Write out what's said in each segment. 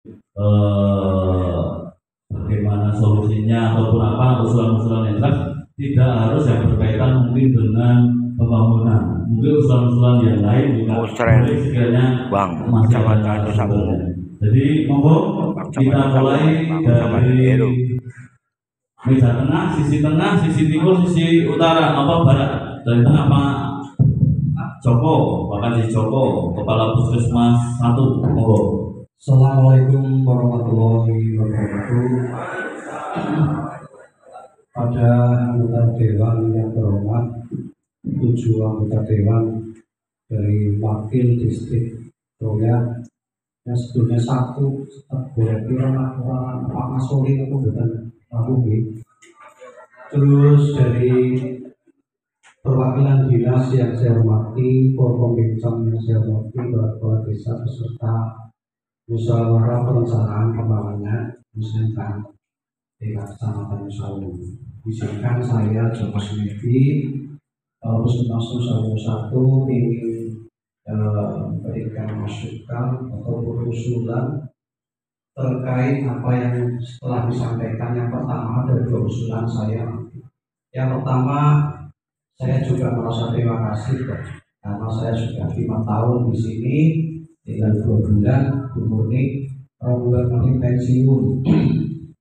eh, bagaimana solusinya ataupun apa usulan-usulan yang jelas, tidak harus yang berkaitan mungkin dengan pembangunan, mungkin usulan-usulan yang lain juga boleh sekiranya masih ada sumbernya. Jadi monggo kita mulai dari meja tengah, sisi timur, sisi utara, apa barat, dari tengah Pak Joko, Pak Kaji Joko, Kepala Puskesmas 1, monggo. Assalamualaikum warahmatullahi wabarakatuh. Pada anggota dewan yang terhormat, 7 anggota dewan dari wakil distrik Roya, yang sebetulnya 1 boleh orang Pak Masuri itu bukan aku. Terus dari perwakilan dinas yang saya hormati, Forkompimcam yang saya hormati, kepala desa beserta musyawarah perencanaan pembangunan Musliman tingkat kecamatan Sawu. Izinkan saya Joko Smedi, Puskesmas Sawu 1 ingin memberikan masukan atau usulan terkait apa yang setelah disampaikan. Yang pertama ada 2 usulan saya. Yang pertama, saya juga merasa terima kasih karena saya sudah 5 tahun di sini, tinggal 2 bulan Murni bulan pensiun.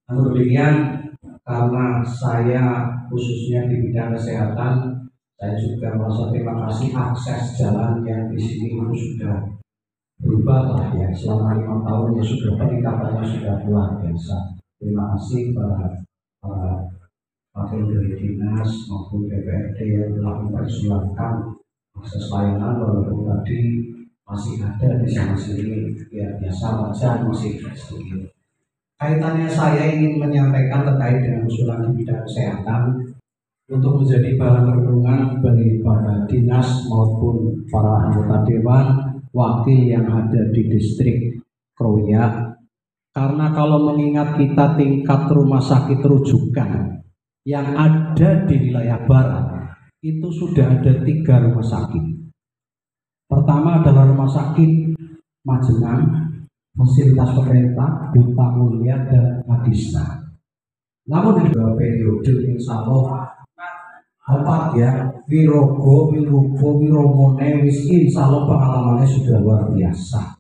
Namun demikian, karena saya khususnya di bidang kesehatan, saya juga merasa terima kasih akses jalan yang di sini itu sudah berubah lah ya. Selama 5 tahun ya sudah peningkatannya sudah luar biasa. Terima kasih kepada wakil dari dinas maupun DPRD yang telah memperjuangkan akses layanan, walaupun tadi masih ada di sana sini ya, biasa wajar masih sedikit. Kaitannya saya ingin menyampaikan terkait dengan usulan di bidang kesehatan untuk menjadi bahan renungan bagi para dinas maupun para anggota dewan wakil yang ada di distrik Kroya. Karena kalau mengingat kita tingkat rumah sakit rujukan yang ada di wilayah barat itu sudah ada 3 rumah sakit. Pertama adalah rumah sakit Majenang, fasilitas pemerintah, Duta Mulia dan Adisna. Namun di dua periode insya Allah 4 ya, Wirogo, Wirubo, Wiromone, insya Allah pengalamannya sudah luar biasa.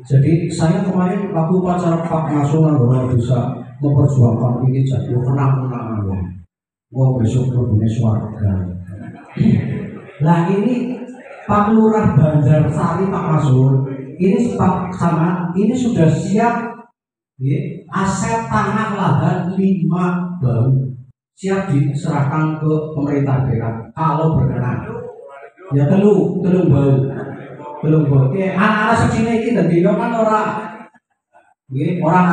Jadi saya kemarin waktu upacara Pak Nasional baru bisa memperjuangkan ini jadi kenang-kenangan. Wah besok berbunyi suarga. Nah ini Pak Lurah Banjarsari Pak Masur, ini Pak Camat ini sudah siap aset tanah lahan 5 bau siap diserahkan ke pemerintah daerah kalau berkenan. Ya telung bau. Anak-anak secine iki dadi kan orang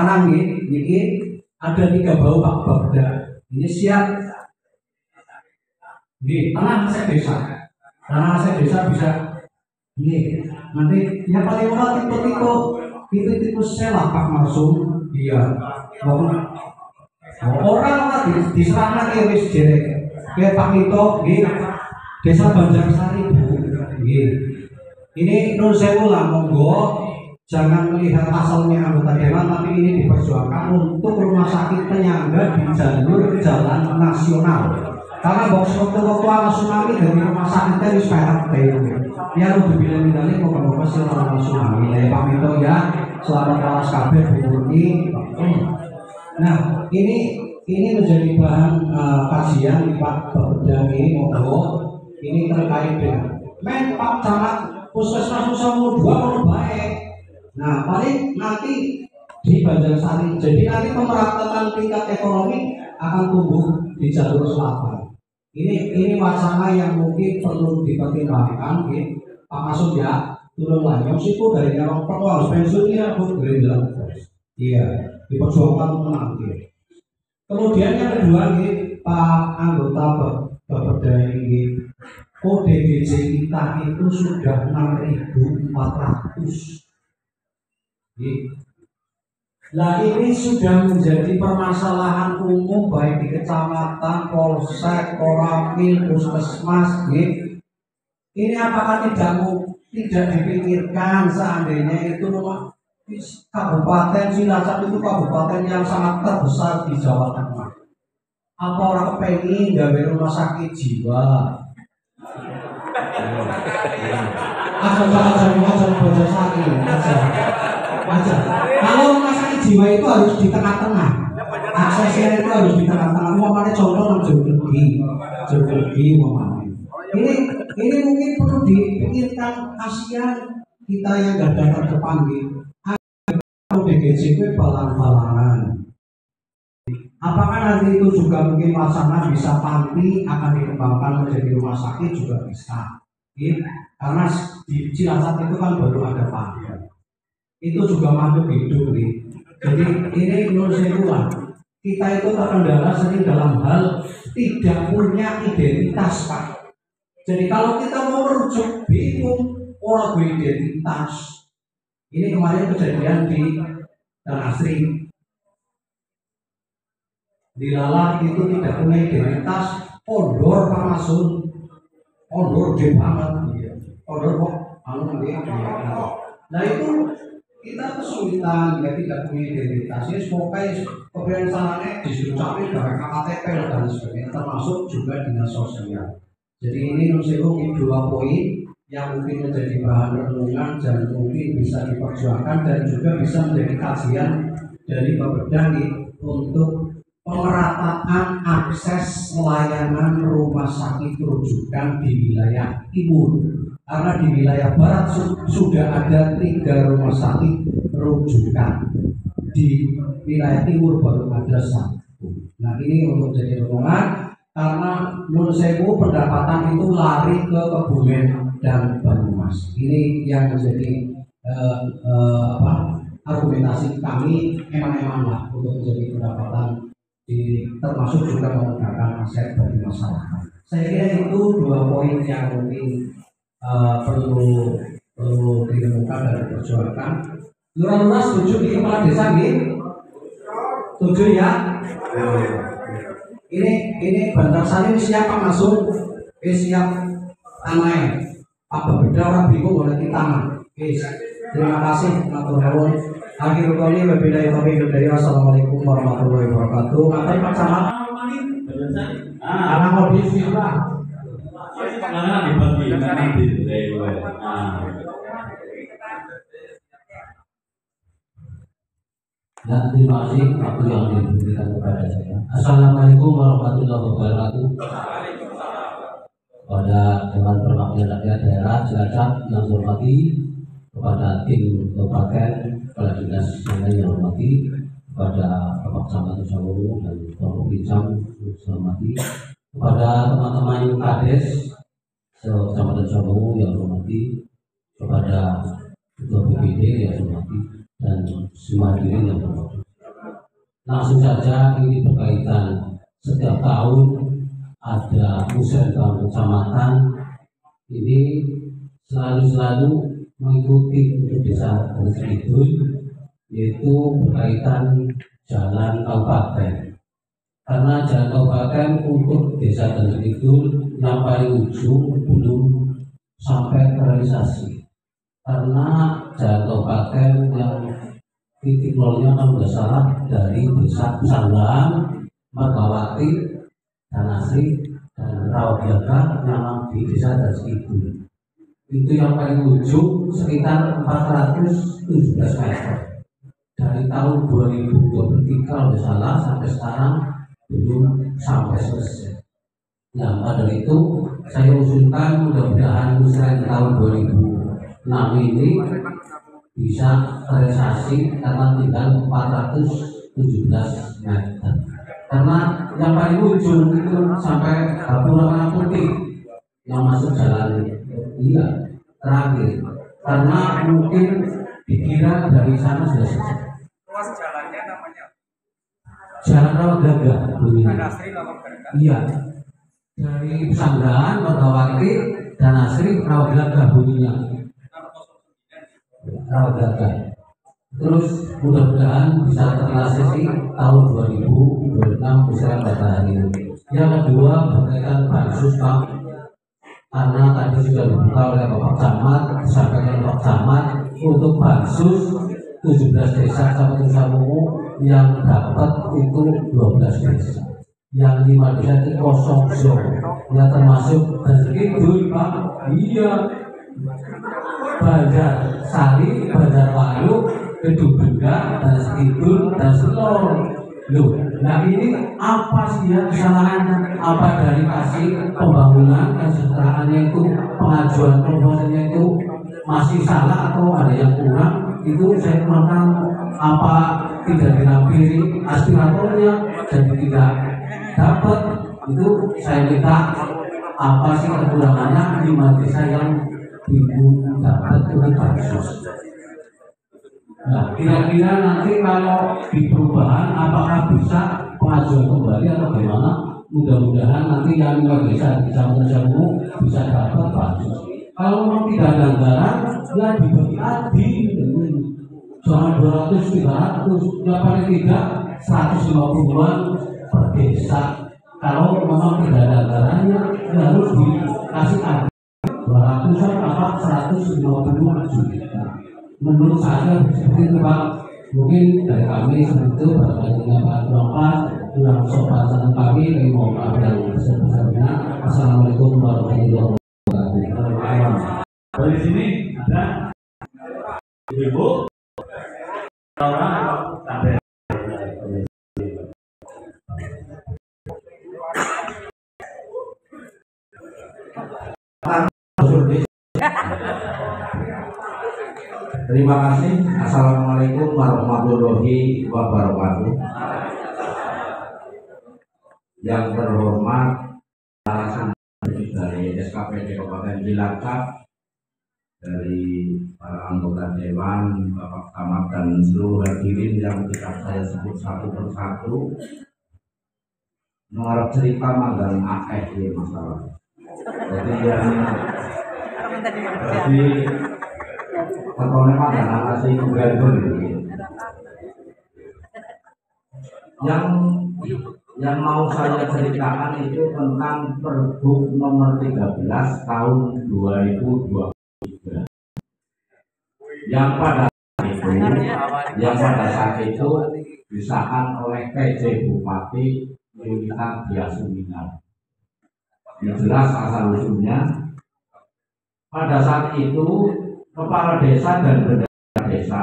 anak ini ada 3 bau Pak Babda. Ini siap tanah aset desa. Tanah aset desa bisa nanti yang paling murah tipe sewa Pak Marsum. Iya. Orang diserahkan ke wis jerek. Kayak Pak Mito Desa Banjarsari Bu. Ini nun sewu lah, monggo jangan melihat asalnya anggota dewan, tapi ini diperjuangkan untuk rumah sakit penyangga di jalur jalan nasional. Karena box waktu ana tsunami dari rumah sakitnya wis perak kayak ya udah bilang moga-moga sih orang tsunami ya Pak Mito ya, selamat malas kabeh Bu Murni. Nah ini menjadi bahan kajian Pak Babda ini, monggo ini terkait dengan Pak Camat Puskesmas Sawu 2 kalau baik. Nah paling nanti di Banjarsari, jadi nanti pemerataan tingkat ekonomi akan tumbuh di jalur selatan. Ini wacana yang mungkin perlu dipertimbangkan, Pak Masud ya, turun lagi. Itu dari yang perlu harus pensiunnya Bu Gerindra. Iya, diperjuangkan nanti. Kemudian yang kedua Pak anggota Bapeda ini, ODGJ kita itu sudah 6.400. Nah ini sudah menjadi permasalahan umum baik di kecamatan, polsek, koramil, puskesmas. Ini apakah tidak dipikirkan seandainya itu Kabupaten Cilacap itu kabupaten yang sangat terbesar di Jawa Tengah. Apa orang kepengen gawe rumah sakit jiwa? Aja. Kalau rumah sakit jiwa itu harus di tengah-tengah. Aksesnya itu harus di tengah-tengah. Umpamanya contoh Jogja, ini mungkin perlu dipikirkan, kasihan kita yang nggak datang depan gitu. DGCP balang-balangan. Apakah nanti itu juga mungkin wacana bisa panti akan dikembangkan menjadi rumah sakit juga bisa. Karena di Cilacap itu kan baru ada panti. Itu juga makhluk hidup nih. Jadi ini menurut saya kita itu terkendala sering dalam hal tidak punya identitas, Pak. Jadi kalau kita mau merujuk bingung orang beridentitas. Ini kemarin kejadian di Tanah Asri. Di Lalat itu tidak punya identitas, pondor Pak Masul, pondor gede banget, pondor kok, nah itu kita kesulitan, ya tidak punya identitas. Ya pokoknya kemudian sananya disuruh dari KTP dan sebagainya, termasuk juga dinas sosial. Jadi ini mungkin 2 poin yang mungkin menjadi bahan renungan dan mungkin bisa diperjuangkan dan juga bisa menjadi kajian dari Bapeda untuk pemerataan akses layanan rumah sakit rujukan di wilayah timur. Karena di wilayah barat sudah ada 3 rumah sakit rujukan, di wilayah timur baru ada 1. Nah ini untuk jadi renungan, karena menurut saya pendapatan itu lari ke Kebumen dan Banyumas. Ini yang menjadi argumentasi kami emang lah untuk menjadi pendapatan termasuk juga menggunakan aset bagi masyarakat. Saya kira itu 2 poin yang mungkin perlu direnungkan dan diperjuangkan. Lurah-lurah setuju di kepala desa nih? Setuju ya? Ini Bantar Sari siap Pak Masuk? Siap tanah. Apa beda orang bingung oleh kita? Terima kasih matur nuwun. Akhirul qawli wa billahi taufiq hidayah. Assalamualaikum warahmatullahi wabarakatuh. Ngapain Pak Camat? Anak mau bismillah. Karena dibagi nanti dan terima kasih waktu yang diberikan kepada saya. Assalamualaikum warahmatullahi wabarakatuh. Kepada Dewan Perwakilan Rakyat Daerah Cilacap yang saya hormati, kepada tim kabupaten, kepala dinas yang lain yang hormati, kepada Bapak Camat Usahawu dan Bapak Bincang yang saya hormati, kepada teman-teman Kades Kecamatan Usahawu yang hormati, kepada Ketua BPD yang hormati, dan semua hadirin yang hormati. Langsung saja ini berkaitan, setiap tahun ada musyawarah kecamatan ini selalu mengikuti untuk desa itu, yaitu berkaitan jalan kabupaten. Karena jalan kabupaten untuk desa itu yang paling ujung belum sampai realisasi. Karena jalan kabupaten yang titik nolnya kan sudah salah dari desa Sanggahan, Margawati, Tanasri, dan Rawabjaga yang di desa itu. Itu yang paling ujung sekitar 417 meter. Dari tahun 2023 kalau tidak salah sampai sekarang belum sampai selesai. Nah, pada itu saya usulkan mudah-mudahan musyawarah tahun 2006 ini bisa realisasi karena tinggal 417 meter. Karena yang paling ujung itu sampai Gapura Putih yang masuk jalan terakhir. Karena mungkin dikira dari sana sudah selesai. Ruas jalannya namanya Jalan Rawagaga. Iya. Dari Sanggahan, Margawati, dan Asri, Rawagaga bunyinya. Rawagaga. Terus mudah-mudahan bisa terrealisasi tahun 2026 bisa pada hari ini. Yang kedua berkaitan bansos Pak, karena tadi sudah dibuka oleh Bapak Camat, disampaikan Bapak Camat untuk bansos 17 desa Kecamatan Samungu yang dapat itu 12 desa, yang 5 desa itu kosong ya, termasuk Kidul Pak, iya, Banjar Sari, Banjar Walu, Kedubenda, dan Kidul dan Selor. Loh, nah ini apa sih ya kesalahannya? Apa dari kasih pembangunan kesejahteraannya itu, pengajuan proposalnya itu masih salah atau ada yang kurang? Itu saya kurang tahu. Apa tidak dinampiri aspiratornya jadi tidak dapat? Itu saya minta apa sih kekurangannya 5 desa yang belum dapat itu kasus. Nah, kira-kira nanti kalau di perubahan apakah bisa pengajuan kembali atau bagaimana? Mudah-mudahan nanti yang 5 desa di Kecamatan Samungu bisa dapat kasus. Kalau memang tidak ada anggaran, ya dibagi-bagi. Jangan 200, 300, ya paling tidak 150-an per desa. Kalau memang tidak ada anggarannya, ya harus dikasih anggaran 200-an apa 150 juta. Menurut saya seperti itu Pak. Mungkin dari kami seperti itu, barangkali Pak kurang sopan sama kami mohon maaf yang besar-besarnya. Assalamualaikum warahmatullahi wabarakatuh. Dari sini ada ibu orang sampai Terima kasih. Assalamualaikum warahmatullahi wabarakatuh. Yang terhormat dari SKPD Kabupaten Cilacap, dari para anggota dewan, Bapak Camat dan seluruh hadirin yang tidak saya sebut satu persatu, mengarap cerita manggang akeh ya masalah. Jadi pertama manggang nasi kugadun yang mau saya ceritakan itu tentang Pergub nomor 13 tahun 2023 yang pada saat itu disahkan oleh PJ Bupati Yunita Biasumingar. Yang jelas asal usulnya pada saat itu kepala desa dan bendahara desa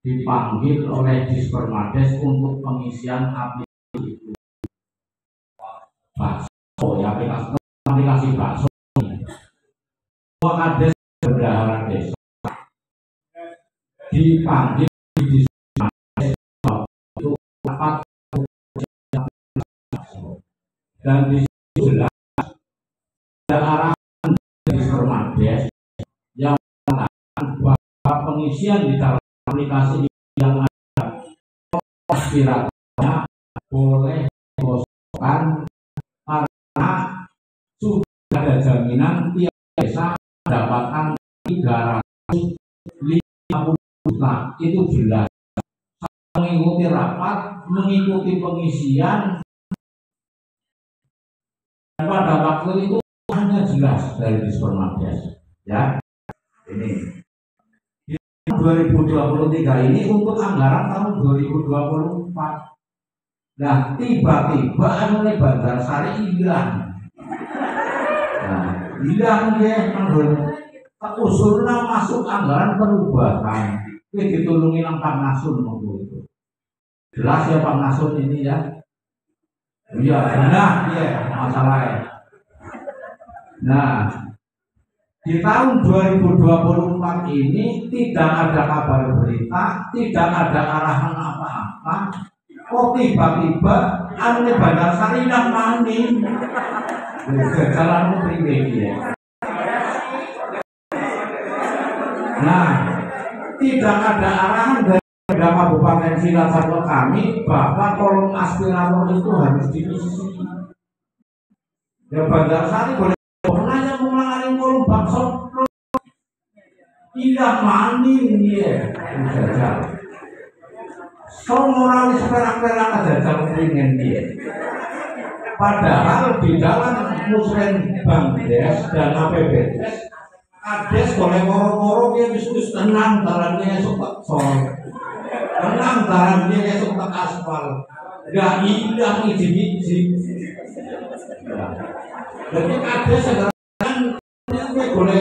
dipanggil oleh Dispermades untuk pengisian aplikasi bakso, ya aplikasi bakso. Semua kades bendahara desa dipanggil di itu dapat dan di situ jelas ada arahan dari Dispermades yang mengatakan bahwa pengisian di dalam aplikasi yang ada aspiratornya boleh dikosongkan karena sudah ada jaminan tiap desa mendapatkan 350 juta. Itu jelas. Mengikuti rapat, mengikuti pengisian, dan pada waktu itu hanya jelas dari Dispermades. Ya, ini 2023 ini untuk anggaran tahun 2024. Nah, tiba-tiba mulai Banjar Sari hilang. Nah, hilang dia usulnya masuk anggaran perubahan. Ini ditulungi nang Pak Nasun waktu itu. Jelas ya Pak Nasun ini ya. Iya, benar ya masalahnya. Nah, di tahun 2024 ini tidak ada kabar berita, tidak ada arahan apa-apa. Kok tiba-tiba anu Banjar Sari nang mani. Jalan pribadi ya. Nah, tidak ada arahan dari Kabupaten Cilacap ke kami bahwa kolom aspirator itu harus diisi. Ya Banjar Sari boleh hanya mengalami kolom bakso. Tidak mani ya. So moralis perak-perak aja jalan pengen dia. Padahal di dalam Musrenbangdes dan APBDes Kades boleh moro-moro dia bisnis tenang jalannya suka sore. Tenang barangnya esok tak aspal. Gak hilang izin-izin. Jadi ada sekarang ini boleh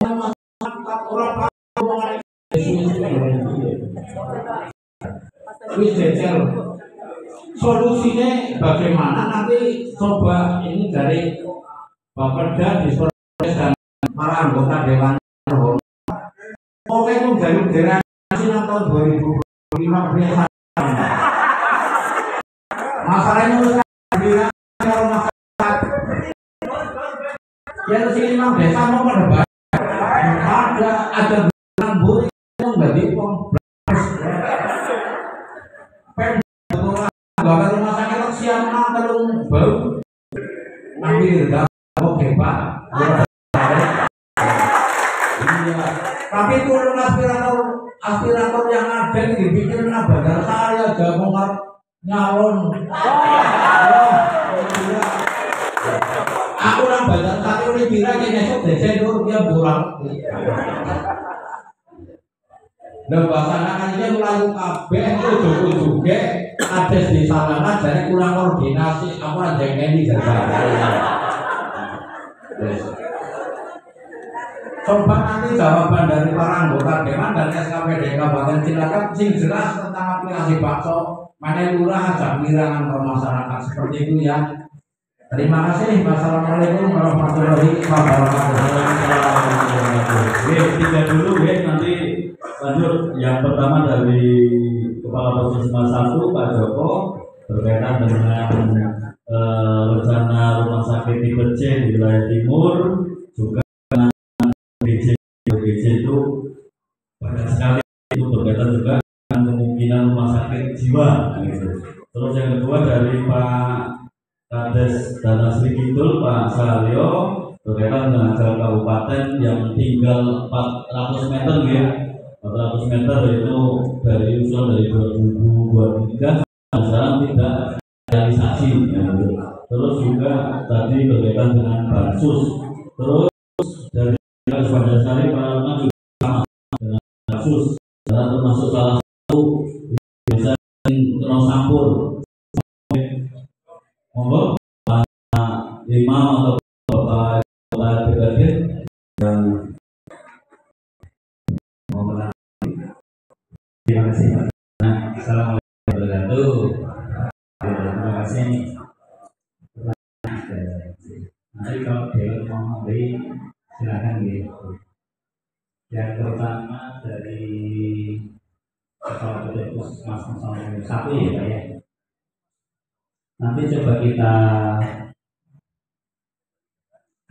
masyarakat orang ngomong wis jajal. Solusinya bagaimana nanti coba ini dari Bapeda disproses dan para anggota Dewan terhormat. Oke itu jalur generasi tahun 2005 biasa. Masalahnya udah kalau masyarakat yang sini memang desa mau berdebat. Ada bulan buri yang nggak dipong. Bahkan rumah sakit siang kalau bau ambil gak hebat. Iya. Tapi turun aspirator yang ada dibikin Bandar Sari aja mau nyalon. Aku orang Bandar Sari udah bilang yang esok Desember dia pulang. Dan bahasanya melayu kabeh itu juga ada di sana dari kurang koordinasi apa aja ini coba nanti jawaban dari para anggota Dewan dan SKPD Kabupaten Cilacap sing jelas tentang aplikasi bakso mana lurah ajak wirangan ke masyarakat seperti itu ya. Terima kasih. Wassalamualaikum warahmatullahi wabarakatuh. Tiga dulu nanti lanjut. Yang pertama dari Kepala Puskesmas 1 Pak Joko berkaitan dengan rencana rumah sakit tipe C di wilayah timur, juga dengan BPJS itu pada sekali itu berkaitan juga dengan kemungkinan rumah sakit jiwa gitu. Terus yang kedua dari Pak Kades Dana Sri Kidul Pak Salyo berkaitan dengan jalan kabupaten yang tinggal 400 meter ya. 400 meter itu dari usulan dari 2023 sekarang tidak realisasi ya. Terus juga tadi berkaitan dengan bansus. Terus dari Bandar Sari Pak juga sama dengan bansus dan termasuk salah satu bisa kenal sampur. Monggo Pak Imam atau Bapak BKD yang mau menang. Terima kasih Pak. Assalamualaikum warahmatullahi wabarakatuh. Terima kasih. Nanti kalau Dewan mau memberi silakan gitu. Yang pertama dari Kepala Puskesmas 1 ya Pak ya. Nanti coba kita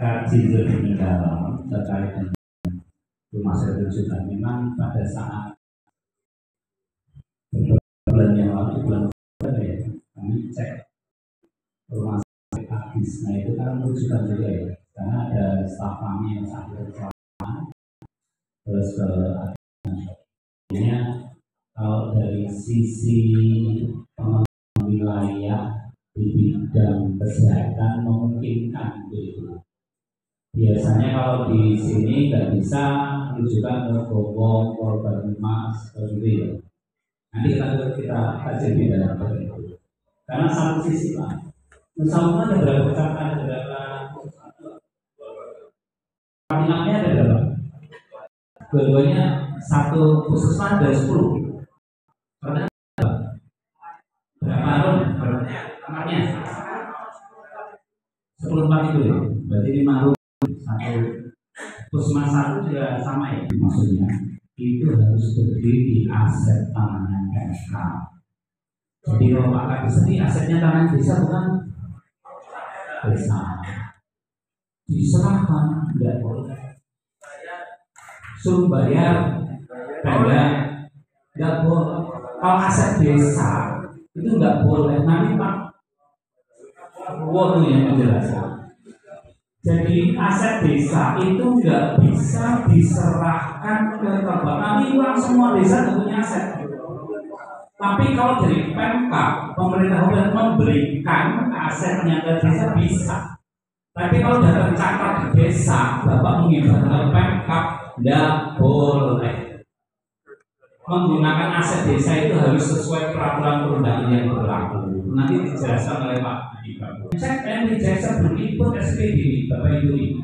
kaji lebih mendalam terkait dengan rumah sakit rujukan. Memang pada saat bulan yang lalu bulan ya kami cek rumah sakit habis. Nah itu kan rujukan juga ya, karena ada staf kami yang sakit kecelakaan terus ke akhirnya kalau dari sisi pengembangan wilayah di bidang kesehatan memungkinkan gitu. Biasanya kalau di sini nggak bisa rujukan ke Bogor, korban emas, seperti itu ya. Nanti kita kaji di dalam itu. Karena satu sisi lah, misalnya ada berapa kecamatan, ada berapa kampungnya, ada berapa? Dua-duanya satu puskesmas ada 10. Karena berapa tahun? Kamarnya 10 tempat itu ya. Berarti 5 rumah satu puskesmas 1 juga sama ya maksudnya. Itu harus berdiri di aset tanah PMK. Jadi kalau Pak Kadis ini asetnya tanah desa bukan desa, diserahkan tidak boleh. Suruh bayar Pemda tidak boleh. Kalau aset desa itu nggak boleh. Nanti Pak Wono yang menjelaskan. Jadi aset desa itu nggak bisa diserahkan ke tempat. Nanti uang semua desa nggak punya aset. Tapi kalau dari Pemkab, pemerintah sudah memberikan asetnya ke desa bisa. Tapi kalau sudah tercatat di desa, Bapak mengibarkan Pemkab, nggak boleh. menggunakan aset desa itu harus sesuai peraturan perundangan yang berlaku. Nanti dijelaskan oleh Pak Adhika. Cek MIJ sebelum input SPD, Bapak Ibu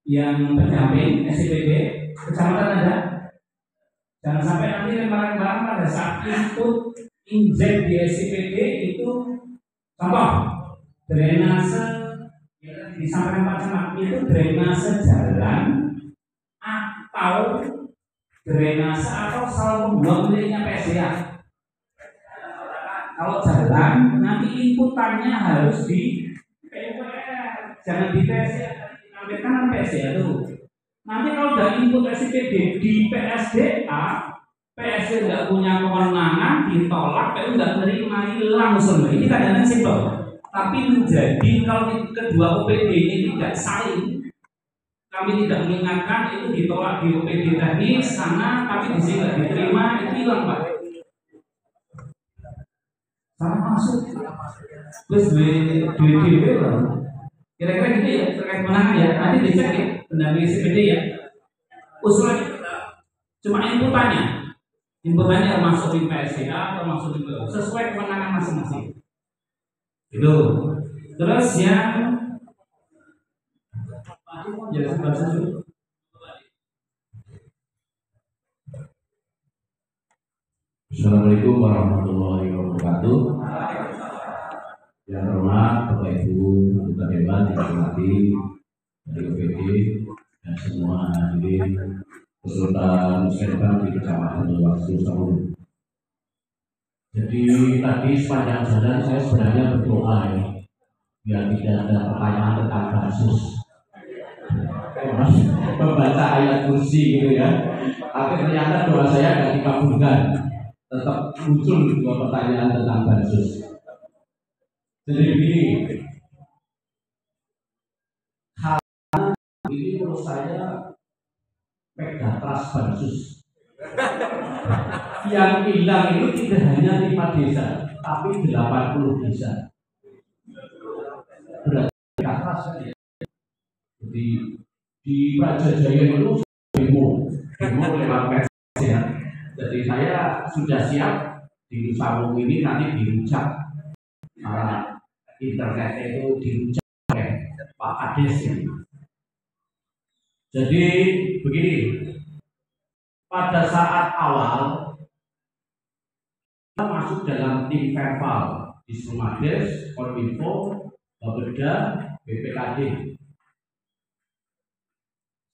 yang pendamping SPD kecamatan ada. Jangan sampai nanti lempar-lemparan pada saat input injek di SPD itu contoh drainase yang disampaikan Pak Camat itu drainase jalan atau drainase atau saluran pembuang miliknya PSDA. Kalau jalan nanti inputannya harus di PUPR, jangan di PSDA. Kan PSDA itu. Nanti kalau udah input SPD di PSDA, PSDA nggak punya kewenangan, ditolak, PU nggak menerima, hilang semua. Ini kadang-kadang simpel. Tapi menjadi kalau kedua OPD ini tidak saling, kami tidak mengingatkan, itu ditolak di OPD teknis sana, tapi di sini nggak diterima, itu hilang Pak. Salah masuk. Terus DW lah. Kira-kira gitu ya, terkait kemenangan ya. Nanti dicek ya, pendamping SPD ya. Usulan cuma inputannya. Inputannya masuk di PSDA atau masuk di PU sesuai kemenangan masing-masing. Itu. Terus yang Assalamualaikum warahmatullahi wabarakatuh. Yang hormat Bapak Ibu anggota dewan yang hormati dari OPD dan semua hadirin peserta musyawarah di Kecamatan Luwasu Sawung. Jadi tadi sepanjang jalan saya sebenarnya berdoa ya, biar tidak ada pertanyaan tentang kasus. Membaca ayat kursi gitu ya. Tapi ternyata doa saya tidak dikabulkan. Tetap muncul dua pertanyaan tentang bansos. Jadi begini, hal ini menurut saya megatrust bansos. Yang hilang itu tidak hanya 5 desa, tapi 80 desa. Berarti megatrust kan ya. Jadi di Praja-Jaya itu demo lewat pers ya. Jadi saya sudah siap di Sawung ini nanti dirujak internet itu dirujak oleh Pak Kades ini. Jadi begini, pada saat awal kita masuk dalam tim verbal di Sumades, Kominfo, Bapeda, BPKD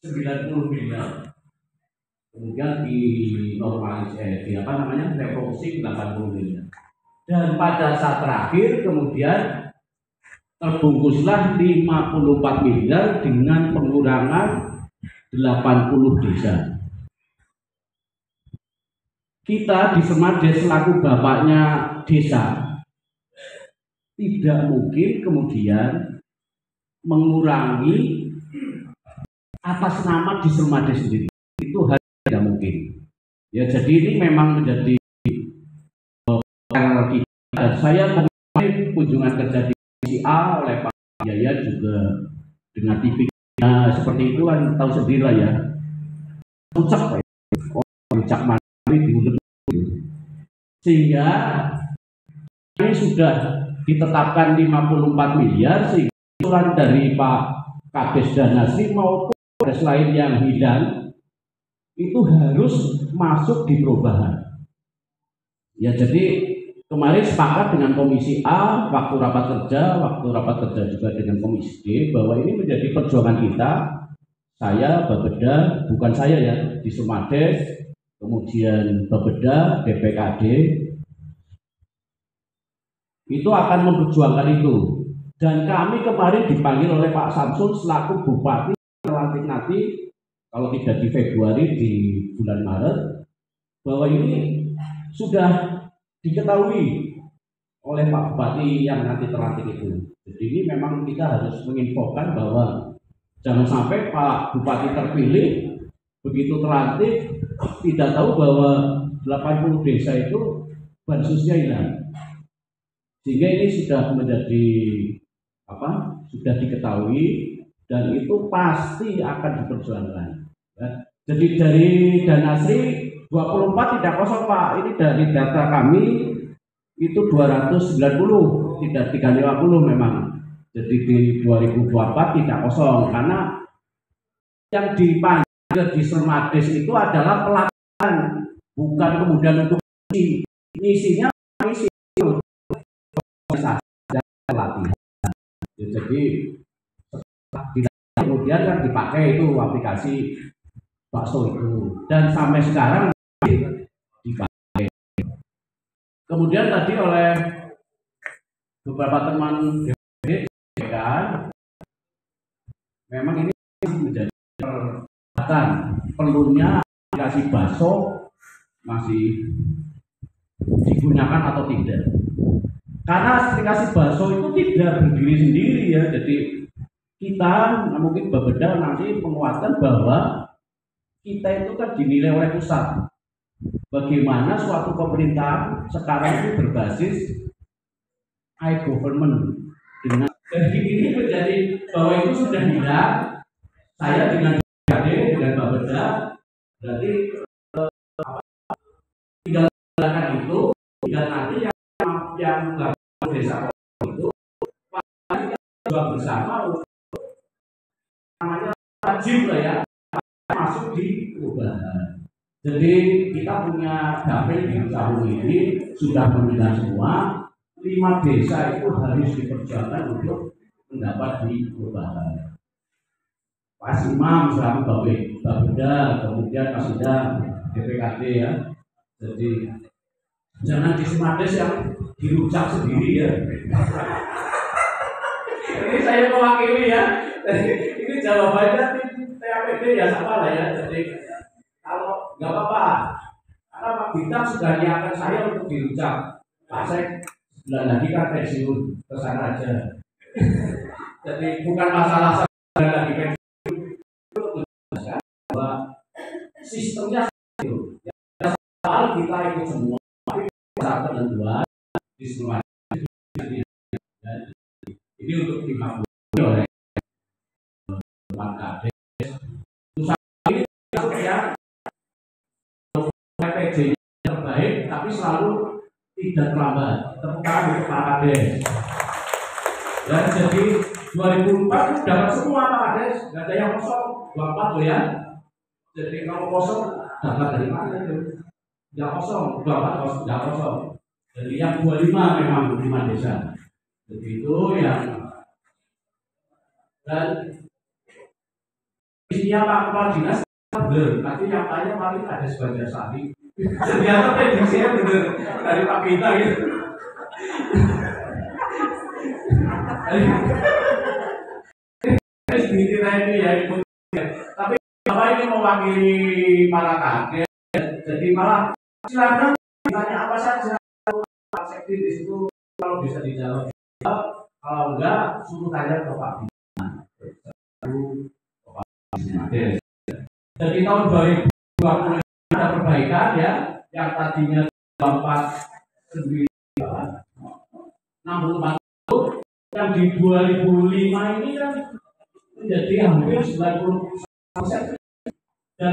90 miliar. Kemudian refocusing 80 miliar. Dan pada saat terakhir kemudian terbungkuslah 54 miliar dengan pengurangan 80 desa. Kita di Semades selaku bapaknya desa tidak mungkin kemudian mengurangi atas nama di Semades sendiri. Itu tidak mungkin. Ya, jadi ini memang menjadi kita. Dan saya kemarin kunjungan kerja di A oleh Pak Jaya juga dengan TV seperti itu kan tahu sendiri lah ya. Puncak Pak. Puncak mana diundang. Sehingga ini sudah ditetapkan 54 miliar sehingga usulan dari Pak Kades dan Nasri maupun des lain yang hilang itu harus masuk di perubahan. Ya, jadi kemarin sepakat dengan Komisi A waktu rapat kerja juga dengan Komisi D bahwa ini menjadi perjuangan kita. Saya Bapeda, bukan saya ya, di Sumades, kemudian Bapeda, DPKD itu akan memperjuangkan itu. Dan kami kemarin dipanggil oleh Pak Samsul selaku Bupati terlantik nanti kalau tidak di Februari di bulan Maret, bahwa ini sudah diketahui oleh Pak Bupati yang nanti terlantik itu. Jadi ini memang kita harus menginfokan bahwa jangan sampai Pak Bupati terpilih begitu terlantik tidak tahu bahwa 80 desa itu bansosnya hilang. Sehingga ini sudah menjadi sudah diketahui dan itu pasti akan diperjuangkan. Ya. Jadi dari Danasri 24 tidak kosong Pak. Ini dari data kami itu 290, tidak 350 memang. Jadi di 2024 tidak kosong karena yang dipanggil di Sermades itu adalah pelatihan, bukan kemudian untuk misinya misi pelatihan. Jadi kemudian kan dipakai itu aplikasi bakso itu dan sampai sekarang dipakai. Kemudian tadi oleh beberapa teman DPD kan memang ini menjadi perdebatan perlunya aplikasi bakso masih digunakan atau tidak. Karena aplikasi bakso itu tidak berdiri sendiri ya, jadi kita mungkin Bapeda nanti menguatkan bahwa kita itu kan dinilai oleh pusat. Bagaimana suatu pemerintahan sekarang itu berbasis e-government dengan jadi ini menjadi bahwa itu sudah hilang. Saya dengan BKD dengan Bapeda berarti tinggal melakukan itu, tinggal nanti yang desa itu juga bersama namanya wajib lah ya masuk di perubahan. Jadi kita punya dapil di tahun ini sudah membina semua 5 desa itu harus diperjuangkan untuk mendapat di perubahan. Pak Imam selaku Bapeda, kemudian Pak Sidang DPKD ya. Jadi jangan di Sermades yang dirucap sendiri ya. Ini saya mewakili ya. Ini jawabannya TAPD ya sama lah ya. Jadi kalau nggak apa-apa, karena Pak Bintang sudah niatkan saya untuk dirucap. Pak Sek sebulan lagi kan pensiun, kesana aja. Jadi bukan masalah sebulan lagi pensiun, bahwa sistemnya itu. Soal kita ikut semua, tapi saat penentuan di semua ini untuk dimakbuli oleh Pak Kades. Ini yang PPJ terbaik, tapi selalu tidak terlambat. Tepuk tangan untuk Pak Kades. Dan jadi 2004 dapat semua Pak Kades, nggak ada yang kosong. 24 loh ya. Jadi kalau kosong dapat dari mana itu? Nggak kosong, 24 kosong, nggak kosong. Jadi yang 25 memang 5 desa. Jadi itu yang dan isinya Pak Kepala Dinas benar, tapi yang tanya paling ada sebagian sari. Ternyata prediksinya benar dari Pak Kita gitu. Sedikit ini ya ikut. Tapi Bapak ini mewakili para kader, jadi malah silakan ditanya apa saja. Pak Sekti di situ kalau bisa dijawab, kalau enggak suruh tanya ke Pak Bintang. Jadi tahun 2020 ada perbaikan ya, yang tadinya 49 64 yang di 2005 ini kan menjadi hampir 90% dan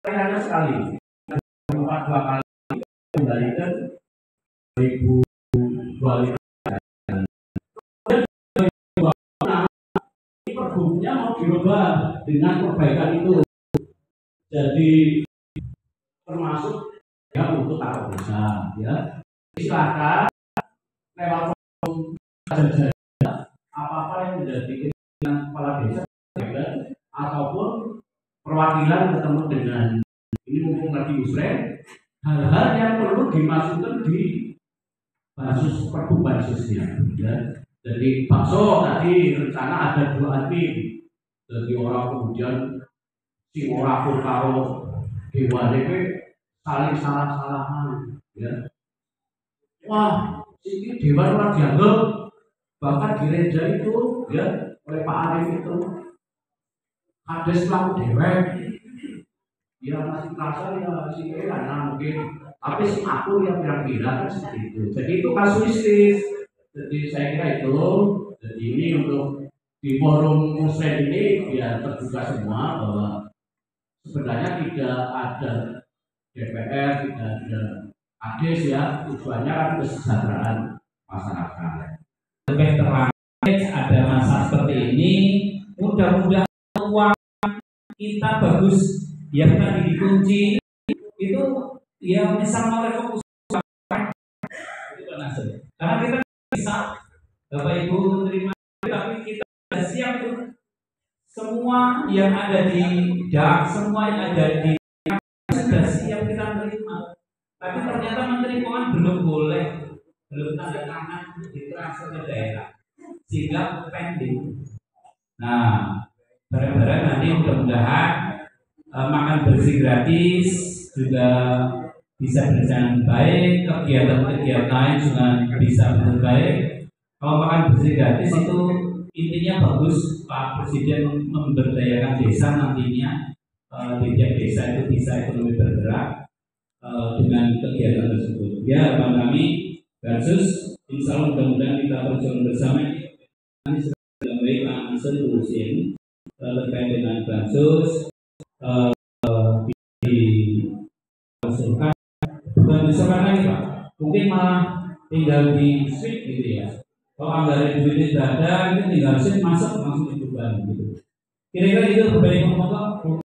pencairannya sekali 2 kali kembalikan 2025 pergubnya mau dirubah dengan perbaikan itu, jadi termasuk ya untuk taruh desa ya silakan lewat saja apa-apa yang menjadi keinginan kepala desa ataupun perwakilan ketemu dengan ini mumpung lagi musrem, hal-hal yang perlu dimasukkan di bansos perbubansosnya ya. Jadi bakso tadi rencana ada 2 admin, jadi orang kemudian si orang pun karo dewa DP saling salah-salahan ya. Wah, ini dewan orang dianggap bahkan gereja itu ya oleh Pak Arif itu Kades pelaku dewek. Ya masih merasa ya si karena mungkin, tapi si aku yang bilang-bilang kan seperti itu. Jadi itu kasuistis. Jadi saya kira itu. Jadi ini untuk di forum musrem ini biar terbuka semua bahwa sebenarnya tidak ada DPR, tidak ada ADES ya, tujuannya kan kesejahteraan masyarakat. Lebih terang ada masa seperti ini, mudah-mudahan uang kita bagus, ya tadi dikunci itu ya misal oleh fokus itu karena kita bisa Bapak Ibu terima, tapi kita sudah siap tuh semua yang ada di DAK, semua yang ada di sudah siap kita terima, tapi ternyata Menteri Keuangan belum boleh, belum tanda tangan untuk ditransfer ke daerah sehingga pending. Nah, barang-barang nanti mudah-mudahan makan bersih gratis juga bisa berjalan baik, kegiatan-kegiatan lain juga bisa berjalan baik. Kalau makan bersih gratis itu intinya bagus, Pak Presiden memberdayakan desa nantinya, di tiap desa itu bisa ekonomi bergerak dengan kegiatan tersebut. Ya, harapan kami Bansus, insya Allah mudah-mudahan kita perjuangkan bersama. Ini sudah baik Pak Anson urusin terkait dengan Bansus diusulkan, bukan diusulkan lagi Pak, mungkin malah tinggal di switch gitu ya. Kalau anggaran duit tidak ada, itu tinggal switch masuk langsung dibeban gitu. Kira-kira itu berbeda ngomong.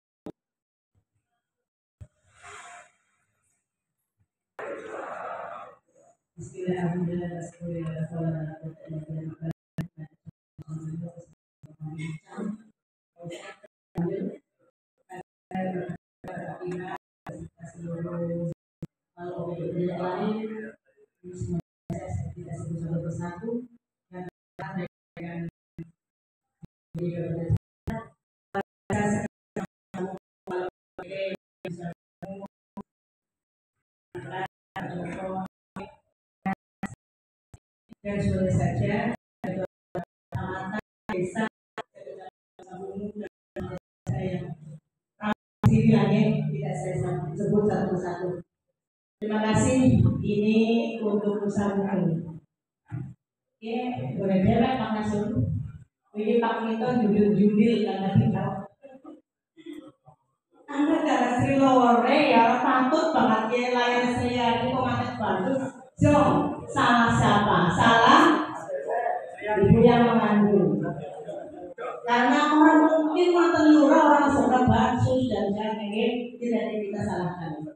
Dan boleh saja kecamatan, desa, saya bilangnya tidak saya sebut satu-satu. Terima kasih. Ini untuk usaha murni. Oke, boleh belak Pak Nasur. Ini Pak Mito judul-judul karena kita. Anda dari Sri Lowore ya patut banget ya layar saya ini komentar bagus. Jom, salah siapa? Salah ibu yang mengandung. Karena orang mungkin mantan lurah, orang seorang Bansus dan jangan tidak kita salahkan.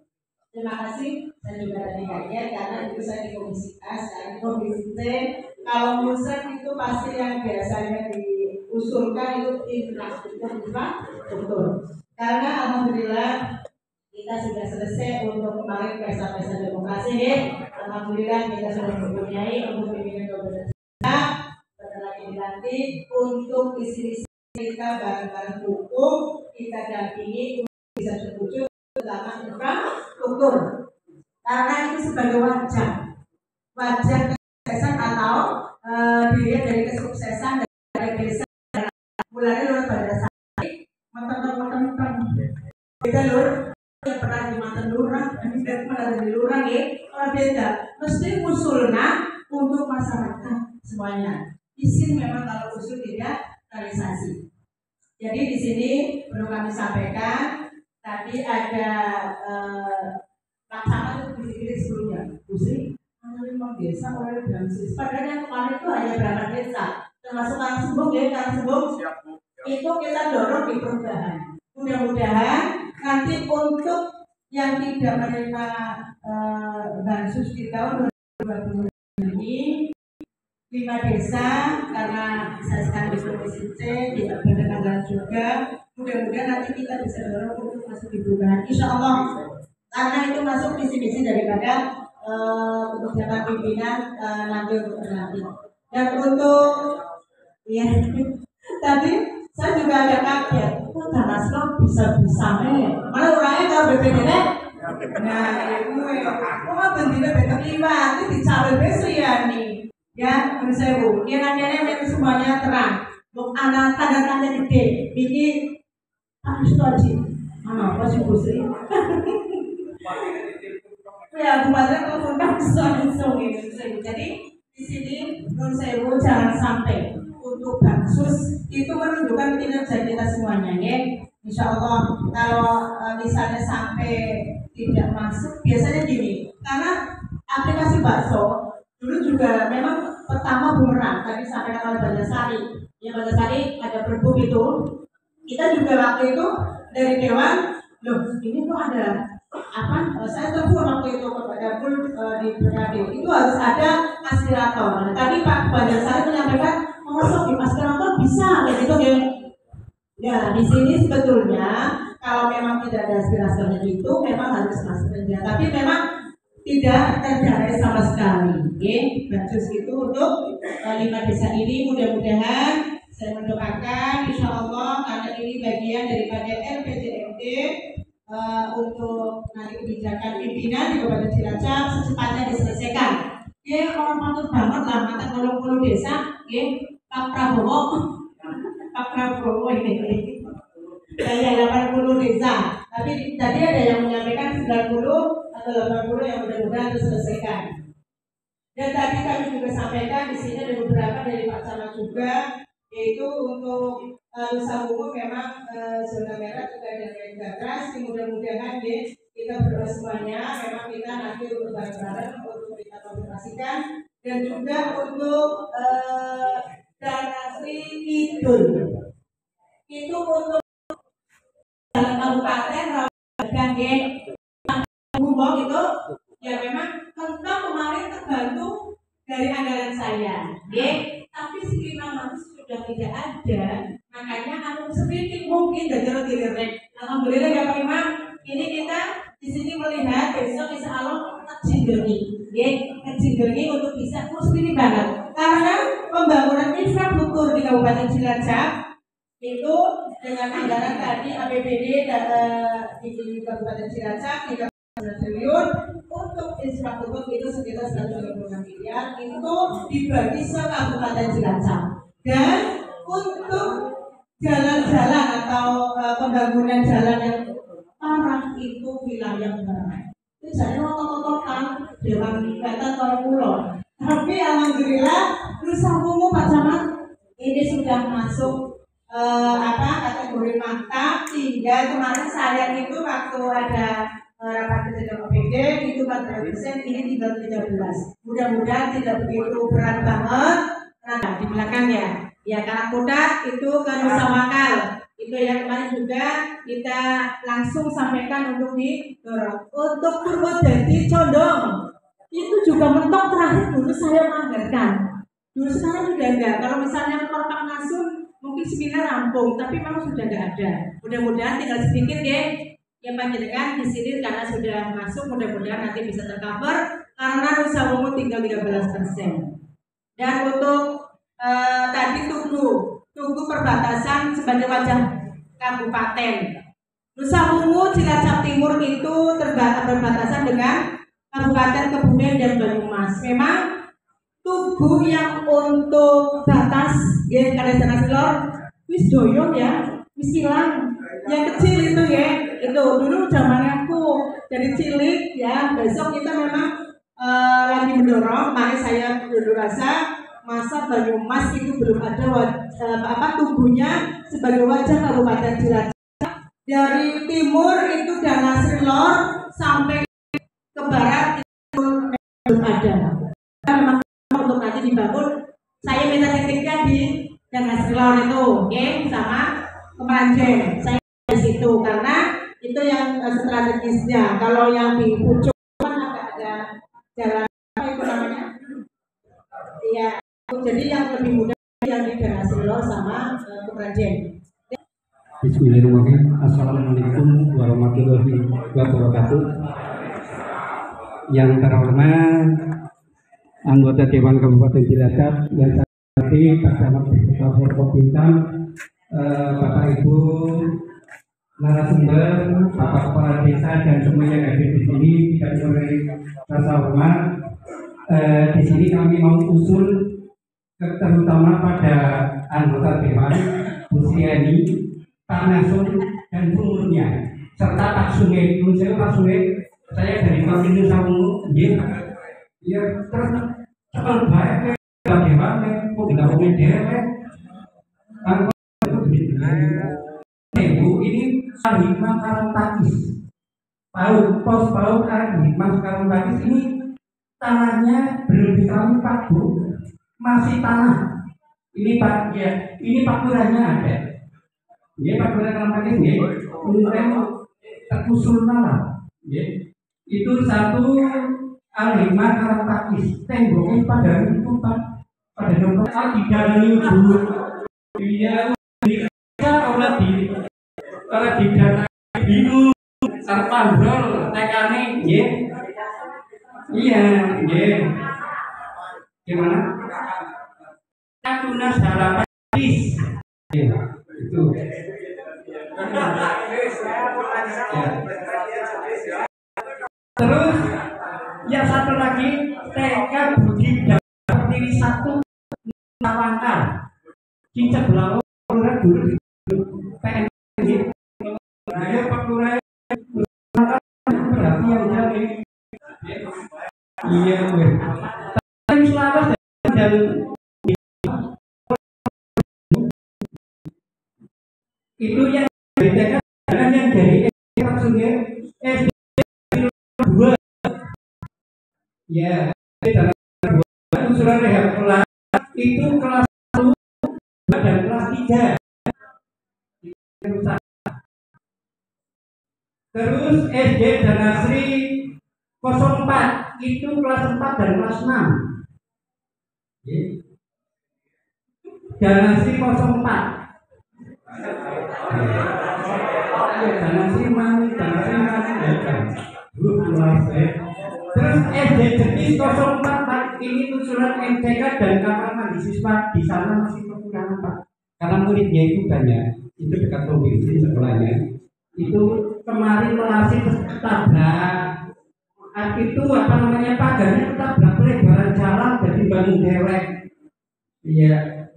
Terima kasih. Saya juga tadi kaget karena itu saya di Komisi A, saya di Komisi C. Kalau musrek itu pasti yang biasanya diusulkan itu infrastruktur. Karena alhamdulillah kita sudah selesai untuk kemarin pesta-pesta demokrasi ya. Alhamdulillah kita sudah mempunyai untuk pimpinan kabupaten bentar lagi dilantik untuk isi-isi kita barang-barang hukum kita dampingi untuk bisa terwujud dalam infrastruktur. Karena itu sebagai wajah kesuksesan atau dilihat dari kesuksesan dari desa mulai lewat pada saat mentang-mentang kita lur yang pernah di mantan lurah dan pernah di lurah ya orang beda mesti usulnya untuk masyarakat semuanya. Isin memang kalau usul tidak realisasi. Jadi di sini perlu kami sampaikan tadi ada laksana itu di sebelumnya Busri memang desa oleh Bansus. Padahal yang kemarin itu hanya berapa desa termasuk Karangsembung ya Karangsembung itu kita dorong di perubahan. Mudah-mudahan nanti untuk yang tidak menerima Bansus di tahun 2020 ini 5 desa karena saya sekarang di Komisi C tidak bertanggal juga mudah-mudahan nanti kita bisa dorong untuk masuk di perubahan insya Allah karena itu masuk visi-visi daripada kebijakan pimpinan nanti untuk berlanjut dan untuk ya tadi saya juga ada kaget kok Tanaslo bisa malah orangnya kalau BPD nah gue kok bentuknya betul 5 itu dicabel besok ya nih ya, menurut saya Bu, kira-kira itu semuanya terang. Untuk anak tanda-tanda gede, ini harus wajib. Mana apa sih Bu Sri? Ya, Bu Badra telepon langsung gitu. Jadi di sini menurut saya Bu jangan sampai untuk Bansus itu menunjukkan kinerja kita semuanya ya. Insya Allah kalau misalnya sampai tidak masuk, biasanya gini, karena aplikasi bakso dulu juga memang pertama bumerang tadi sampai oleh Banjarsari. Ya Banjarsari ada Pergub itu, kita juga waktu itu dari Dewan, loh ini tuh ada apa? Saya telepon waktu itu kepada Pul di BKD, itu harus ada aspirator. Nah, tadi Pak Banjarsari menyampaikan, masuk di aspirator bisa, kayak gitu ya. Ya, di sini sebetulnya kalau memang tidak ada aspiratornya itu memang harus maskernya, tapi memang tidak terdapat sama sekali. Oke, bagus itu untuk 5 desa ini. Mudah-mudahan saya mendoakan insya Allah karena ini bagian daripada RPJMD untuk nanti kebijakan pimpinan di Kabupaten Cilacap secepatnya diselesaikan. Ya, orang patut banget lah mata 80 desa, ya, Pak Prabowo ini saya 80 desa, tapi tadi ada yang menyampaikan 90 atau 80 yang mudah-mudahan diselesaikan. Dan tadi kami juga sampaikan di sini ada beberapa dari Pak Camat juga, yaitu untuk Nusa Umum memang zona merah juga ada yang gagas. Mudah-mudahan ya kita berdoa semuanya, memang kita nanti untuk bareng-bareng untuk kita konfirmasikan dan juga untuk Danasri Kidul itu untuk dalam kabupaten Rawabadan Gumong itu ya memang tentang kemarin terbantu dari anggaran saya, ya. Tapi sekitar sudah tidak ada, makanya aku sedikit mungkin gagal direk. Alhamdulillah ya Pak Imam, ini kita di sini melihat besok insya Allah kejinggengi, ya kejinggengi untuk bisa ini banget. Karena pembangunan infrastruktur di Kabupaten Cilacap itu dengan anggaran tadi APBD di Kabupaten Cilacap 3 triliun untuk infrastruktur itu sekitar 126 miliar itu dibagi se Kabupaten Cilacap, dan untuk jalan-jalan atau pembangunan jalan yang parah itu wilayah barat. Itu jadi otot-ototan Dewan Wetan Pulau. Tapi alhamdulillah Nusa Umum Pak Camat ini sudah masuk kategori mantap. Tinggal kemarin saya itu waktu ada rapat kerja OPD itu 14%, ini tinggal 13. Mudah-mudahan tidak begitu berat banget. Nah di belakangnya ya karena kuda itu ke Nusa Wakal itu ya kemarin juga kita langsung sampaikan untuk didorong. Untuk Purwodadi Condong itu juga mentok terakhir dulu saya menganggarkan. Dulu sekarang sudah enggak. Kalau misalnya Korpak Nasun mungkin 9 rampung, tapi memang sudah enggak ada. Mudah-mudahan tinggal sedikit ya. Yang panjenengan di sini karena sudah masuk, mudah-mudahan nanti bisa tercover karena Nusa Umum tinggal 13%. Dan untuk tadi Tugu perbatasan sebagai wajah kabupaten. Nusa Umum Cilacap Timur itu berbatasan dengan Kabupaten Kebumen dan Banyumas. Memang Tugu yang untuk batas ya karena Silor wis doyong ya, wis hilang. Yang kecil itu ya, itu dulu zamannya aku dari cilik ya. Besok kita memang lagi mendorong. Kemarin saya dulu rasa masa Banyumas itu belum ada tubuhnya sebagai wajah Kabupaten Cilacap. Dari timur itu Danasrilor sampai ke barat itu belum ada. Memang untuk nanti dibangun, saya minta titiknya di Danasrilor itu, oke, sama Kemeranjen. Saya di situ karena itu yang strategisnya. Kalau yang di pucuk kan agak ada jalan apa itu namanya? Iya. Jadi yang lebih mudah yang di Danasrilor sama Kemeranjen. Bismillahirrahmanirrahim. Assalamualaikum warahmatullahi wabarakatuh. Yang terhormat anggota Dewan Kabupaten Cilacap yang saya hormati Pak Camat Desa Forkopintan, Bapak Ibu narasumber, Bapak Kepala Desa dan semua yang ada di sini, tidak boleh rasa hormat. Di sini kami mau usul terutama pada anggota Dewan Bu Sriani, Pak Nasun dan pengurusnya serta Pak Sungai. Pak Sungai, saya dari Kabupaten Nusa Umum, ya terus cepat baik bagaimana kok tidak boleh dewek. Ibu ini Al-Hikmah Karangtakis. Pos PAUD Al-Hikmah Karangtakis ini tanahnya belum dikawin Pak Bu, masih tanah. Ini Pak, ya, ini Pak Lurahnya ada. Ya Pak Lurah Karangtakis ya, kemudian terkusul tanah. Ya, itu satu Al-Hikmah Karangtakis. Temboknya pada itu Pak, pada nomor di dalam itu. Iya, orang di data bingung. Terpandol tekane nggih. Iya, nggih. Gimana? Tunas harapan bis. Itu. Terus yang satu lagi TK Budi Pertiwi 1 Tawangkar. Cincak Belawo dulu PN nggih. Nah, Pak Lurah berarti yang jadi iya gue tapi selaras dan itu yang bedakan dengan yang dari maksudnya SD 2 ya dalam 2 usulan rehab kelas itu kelas 1 dan kelas 3 terus SD dan Asri 04 itu kelas 4 dan kelas 6 dan Asri 04 dan Asri mani terus SD jenis 04 ini usulan MTK dan kamar mandi siswa di sana masih kekurangan Pak karena muridnya itu banyak itu dekat provinsi sekolahnya itu kemarin melasih tabrak itu apa namanya pagarnya tabrak pelebaran jalan jadi bangun dewek iya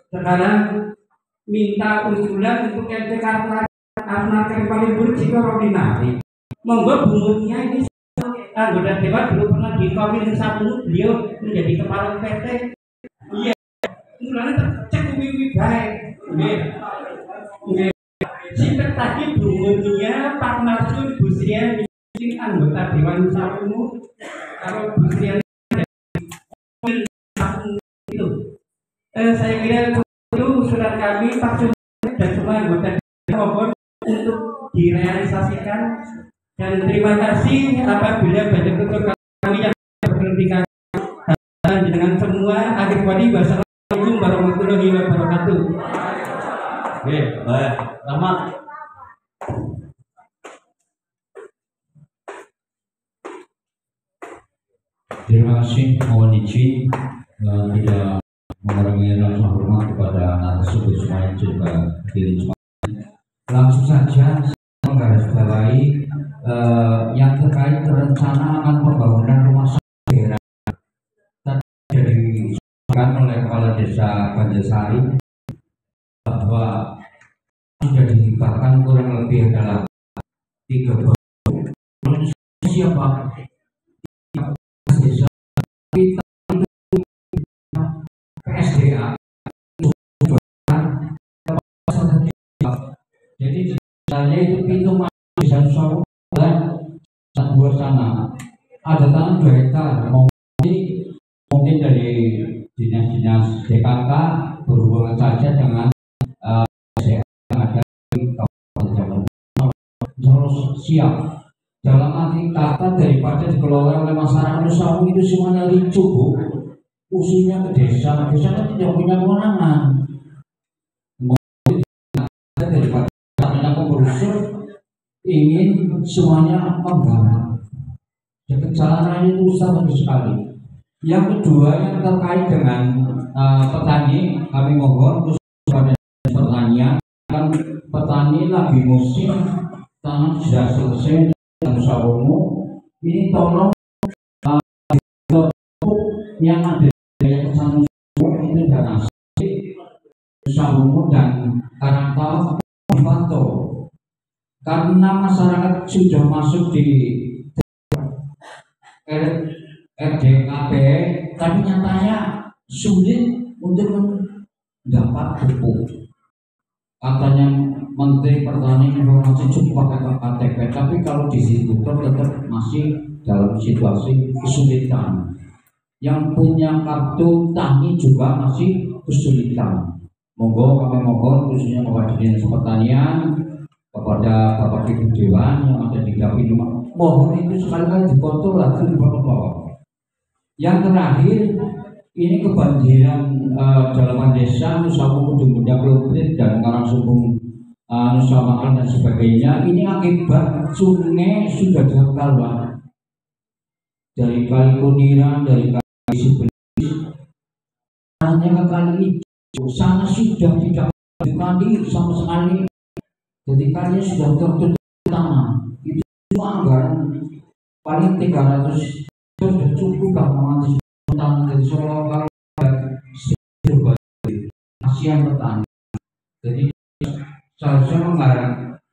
sekarang minta usulan untuk MTK Arna paling buruk jika ordinari monggo bumbunya ini anggota dewan dulu pernah di Komisi 1 beliau menjadi kepala PT iya mulanya tercek wiwi baik Sinter tadi bungunya Pak Marsud Bu Srian ini anggota Dewan Sapumu kalau Bu Srian itu saya kira itu surat kami Pak Sud dan semua anggota Dewan untuk direalisasikan dan terima kasih apabila banyak tutur kami yang berkepentingan dengan semua akhir wadi wassalamualaikum warahmatullahi wabarakatuh. Oke, baik. Selamat. Terima kasih, mohon izin tidak mengurangi rasa hormat kepada narasumber semuanya juga hadirin semuanya. Langsung saja menggarisbawahi yang terkait rencana akan pembangunan rumah sakit daerah tadi disebutkan oleh Kepala Desa Banjarsari bahwa sudah dihibahkan kurang lebih adalah 3 bangunan siapa desa kita PSDA jadi misalnya itu pintu masuk desa Nusawu dan buat sana ada tanah 2 hektar mungkin dari dinas-dinas DKK berhubungan saja dengan siap dalam arti kata daripada dikelola oleh masyarakat Nusawu itu semuanya ricu Bu usulnya ke desa kan tidak punya kewenangan daripada katanya pengurus ingin semuanya menggarap jadi jalan itu sangat sekali. Yang kedua yang terkait dengan petani kami mohon khusus pada pertanian kan petani lagi musim tanam sudah selesai dan Nusawu ini tolong yang ada yang kesana itu dan Nusawu dan Karangtau dipantau karena masyarakat sudah masuk di RDKP tapi nyatanya sulit untuk mendapat pupuk katanya Menteri Pertanian informasi cukup pakai KTP, tapi kalau distributor tetap masih dalam situasi kesulitan. Yang punya kartu tani juga masih kesulitan. Monggo kami mohon khususnya kepada Dinas Pertanian, kepada Bapak Ibu Dewan yang ada di Dapil, mohon itu sekali-kali dikontrol lagi di bawah. Yang terakhir, ini kebanjiran dalaman desa Nusa Ujung Bunda Klobrit dan Karangsumbung Nusa Makan dan sebagainya. Ini akibat sungai sudah dangkal, Pak. Dari Kali Kuniran, dari Kali Sibelis, hanya ke Kali Ijo, sana sudah tidak dikali sama sekali. Jadi kalinya sudah tertutup tanah. Itu cuma anggaran paling 300 sudah cukup lah mengantisipasi tanah dari Solo kasihan petani. Jadi seharusnya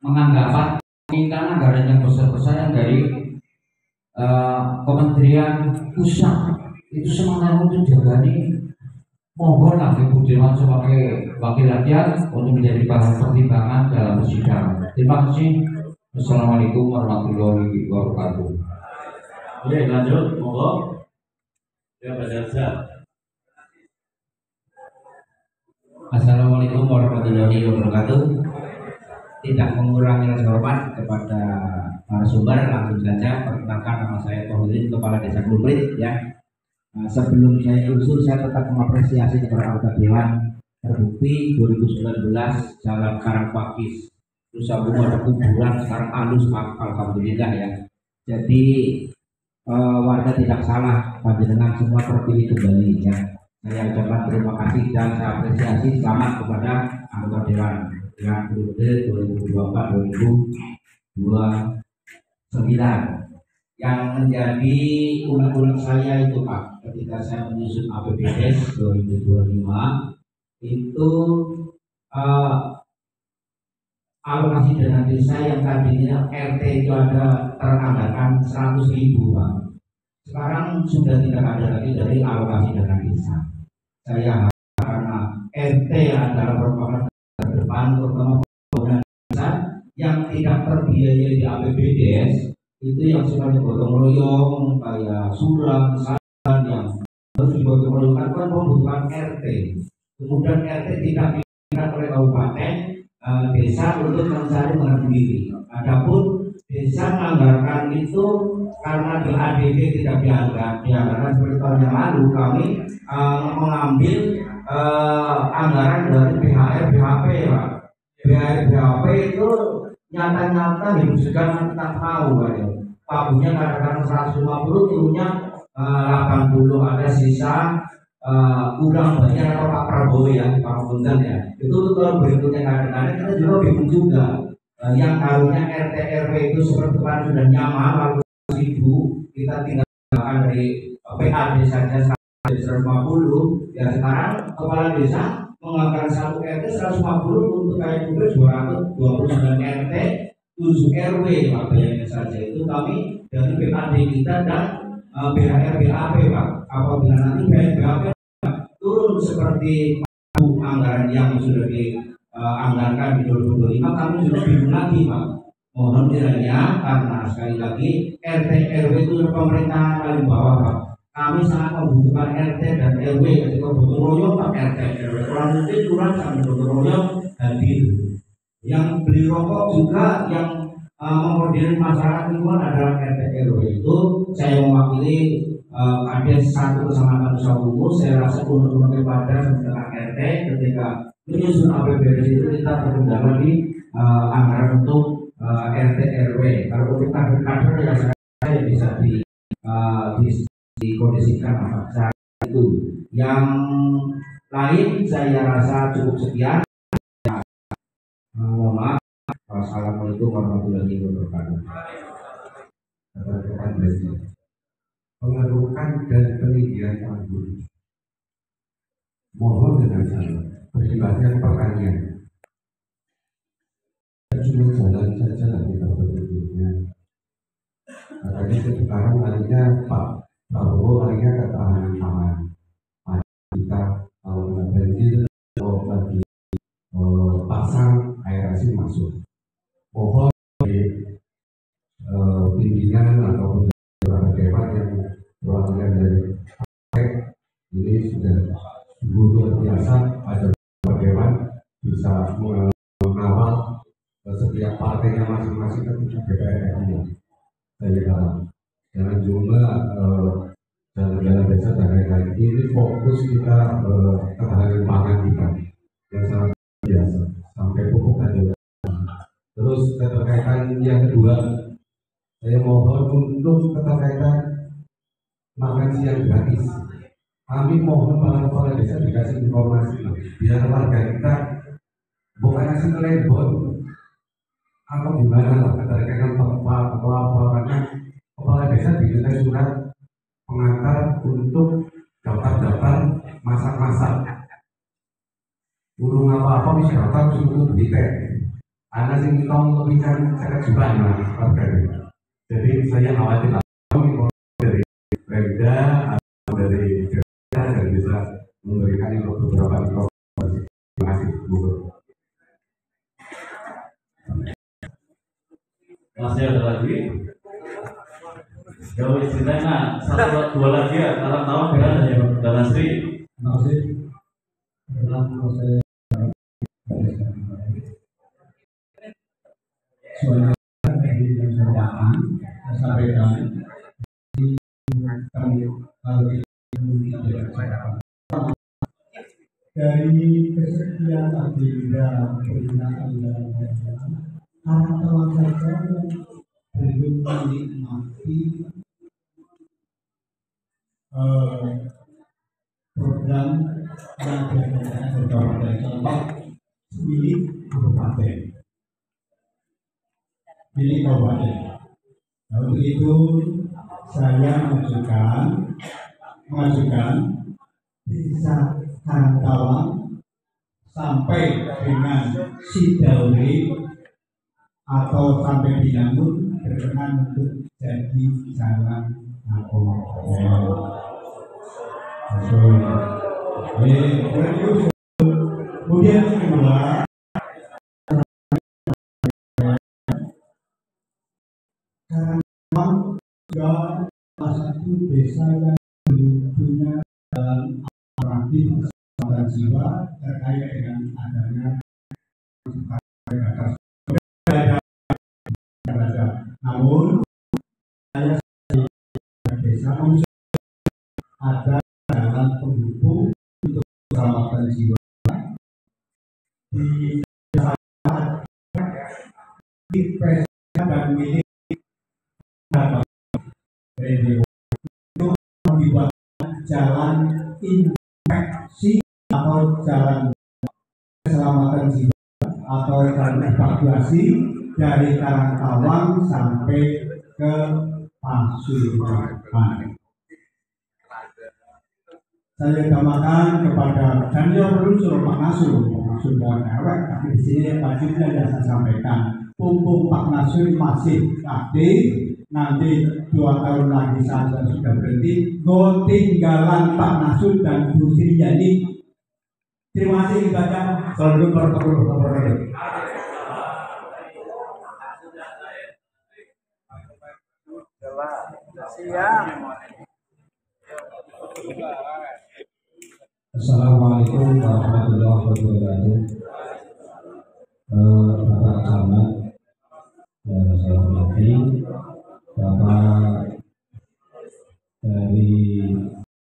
menganggap permintaan anggaran yang besar-besar yang dari Kementerian Pusat itu semangat untuk jagani. Mohon lah Ibu Dewan sebagai wakil rakyat untuk menjadi bahan pertimbangan dalam persidangan. Terima kasih. Assalamualaikum warahmatullahi wabarakatuh. Oke, lanjut, monggo. Ya, Pak Jarsa. Assalamualaikum warahmatullahi wabarakatuh. Tidak mengurangi rasa hormat kepada para sumber, langsung saja perkenalkan nama saya Tohulin, Kepala Desa Klobrit ya. Sebelum saya usul, saya tetap mengapresiasi kepada anggota Dewan. Terbukti 2019 Jalan Karangpakis Nusa Bungo ada kuburan, sekarang halus, alhamdulillah ya. Jadi warga tidak salah, panjenengan semua terpilih kembali ya. Saya ucapkan terima kasih dan saya apresiasi. Selamat kepada anggota Dewan dengan periode 2024-2029. Yang menjadi unek-unek saya itu Pak, ketika saya menyusun APBDes 2025 itu alokasi dana desa yang tadinya RT itu ada teranggarkan 100.000 Pak, sekarang sudah tidak ada lagi dari alokasi dana desa. Saya harap karena RT adalah merupakan terdepan terutama pembangunan desa yang tidak terbiayai di APBDes, itu yang sifatnya gotong royong kayak surat, saran yang harus digotong royongkan kan membutuhkan RT. Kemudian RT tidak diberikan oleh kabupaten desa untuk mencari mengendiri. Adapun desa menganggarkan itu karena di ADD tidak dianggarkan seperti tahun yang lalu, kami mengambil anggaran dari BHR BHP Pak. BHR BHP itu nyata-nyata dibutuhkan kita tahu ya. Pagunya kadang-kadang 150, turunnya 80, ada sisa kurang banyak atau Pak Prabowo ya, Pak Bundan ya. Itu tahun berikutnya kadang-kadang kita juga bingung juga. Yang harusnya RT RW itu seperti kemarin sudah nyaman, lalu 1.000 kita tinggalkan dari PAD saja 150, ya sekarang kepala desa menganggarkan satu RT 150 untuk kayak juga 229 RT 7 RW Pak, bayangin saja itu kami dari PAD kita dan BHR BAP Pak. Apabila nanti BHR BAP turun seperti anggaran yang sudah dianggarkan di 2025, kami sudah bingung lagi Pak. Mohon kiranya karena sekali lagi RT RW itu pemerintahan paling bawah Pak. Kami sangat membutuhkan RT dan RW ketika gotong royong Pak. RT RW kurang lebih kurang sampai gotong royong hadir. Yang beli rokok juga yang mengkoordinir masyarakat lingkungan adalah RT RW. Itu saya mewakili Kades 1 Kecamatan Nusa Bungo. Saya rasa untuk kepada sementara RT ketika menyusun APBDes itu kita terkendala di anggaran untuk RT RW. Kalau untuk kader-kader yang saya bisa dikondisikan saat itu. Yang lain saya rasa cukup sekian. Mohon maaf. Wassalamualaikum warahmatullahi wabarakatuh. Pengerukan dan peninggian tanggul. Mohon dengan saya beribadah pertanian. Cuma jalan saja lah kita berpikirnya. Katanya sekarang larinya Pak Prabowo larinya ketahanan pangan. Kita kalau nggak banjir, kalau lagi pasang air asin masuk. ini sudah luar biasa, ada bagaimana bisa mengawal setiap partainya masing-masing ketika DPR ini. Saya harap jangan cuma jalan-jalan desa dan lain-lain, ini fokus kita ketahanan pangan kita yang sangat biasa sampai pupuk aja. Terus keterkaitan yang kedua, saya mohon untuk keterkaitan makan siang gratis. Kami mohon para kepala desa dikasih informasi biar warga kita bukan nasi telebon atau gimana lah keterkaitan apa-apanya. Kepala desa diminta surat pengantar untuk daftar-daftar masak-masak. Urung apa-apa bisa daftar cukup detail. Anak sing tong lebih kan sangat juga warga. Jadi saya khawatir dari Pemda atau dari dan bisa memberikan beberapa informasi. Terima kasih, Bu. Masih ada lagi? Jauh ceritanya satu dua lagi ya, karena tahu kan ya, dan Sri. Terima kasih. Suara dari yang saya sampaikan dari kesekian agenda pembinaan kawan-kawan saja belum menikmati program yang diadakan beberapa contoh milik kabupaten. Nah, untuk itu saya mengajukan desa Karangtawang sampai dengan Sidauri atau sampai Binangun berkenan untuk jadi jalan nasional. Kemudian kedua, Karangtawang juga salah satu desa yang punya dalam alternatif kesehatan jiwa terkait dengan adanya namun saya desa ada jalan penghubung untuk keselamatan jiwa di desa dan milik untuk membuat jalan infeksi atau jalan keselamatan jiwa atau jalan evakuasi dari Karangtawang sampai ke Pasuruan. Saya utamakan kepada Danio Berunsur Pak Nasur sudah lewat, tapi di sini Pak Julian yang saya sampaikan, pupuk Pak Nasur masih aktif. Nanti 2 tahun lagi saja sudah berhenti. Go tinggalan Pak Nasur dan Bu Sriani. Terima kasih dibaca. Selalu berkabung. Assalamualaikum warahmatullahi wabarakatuh. Bapak Camat yang saya hormati, Bapak dari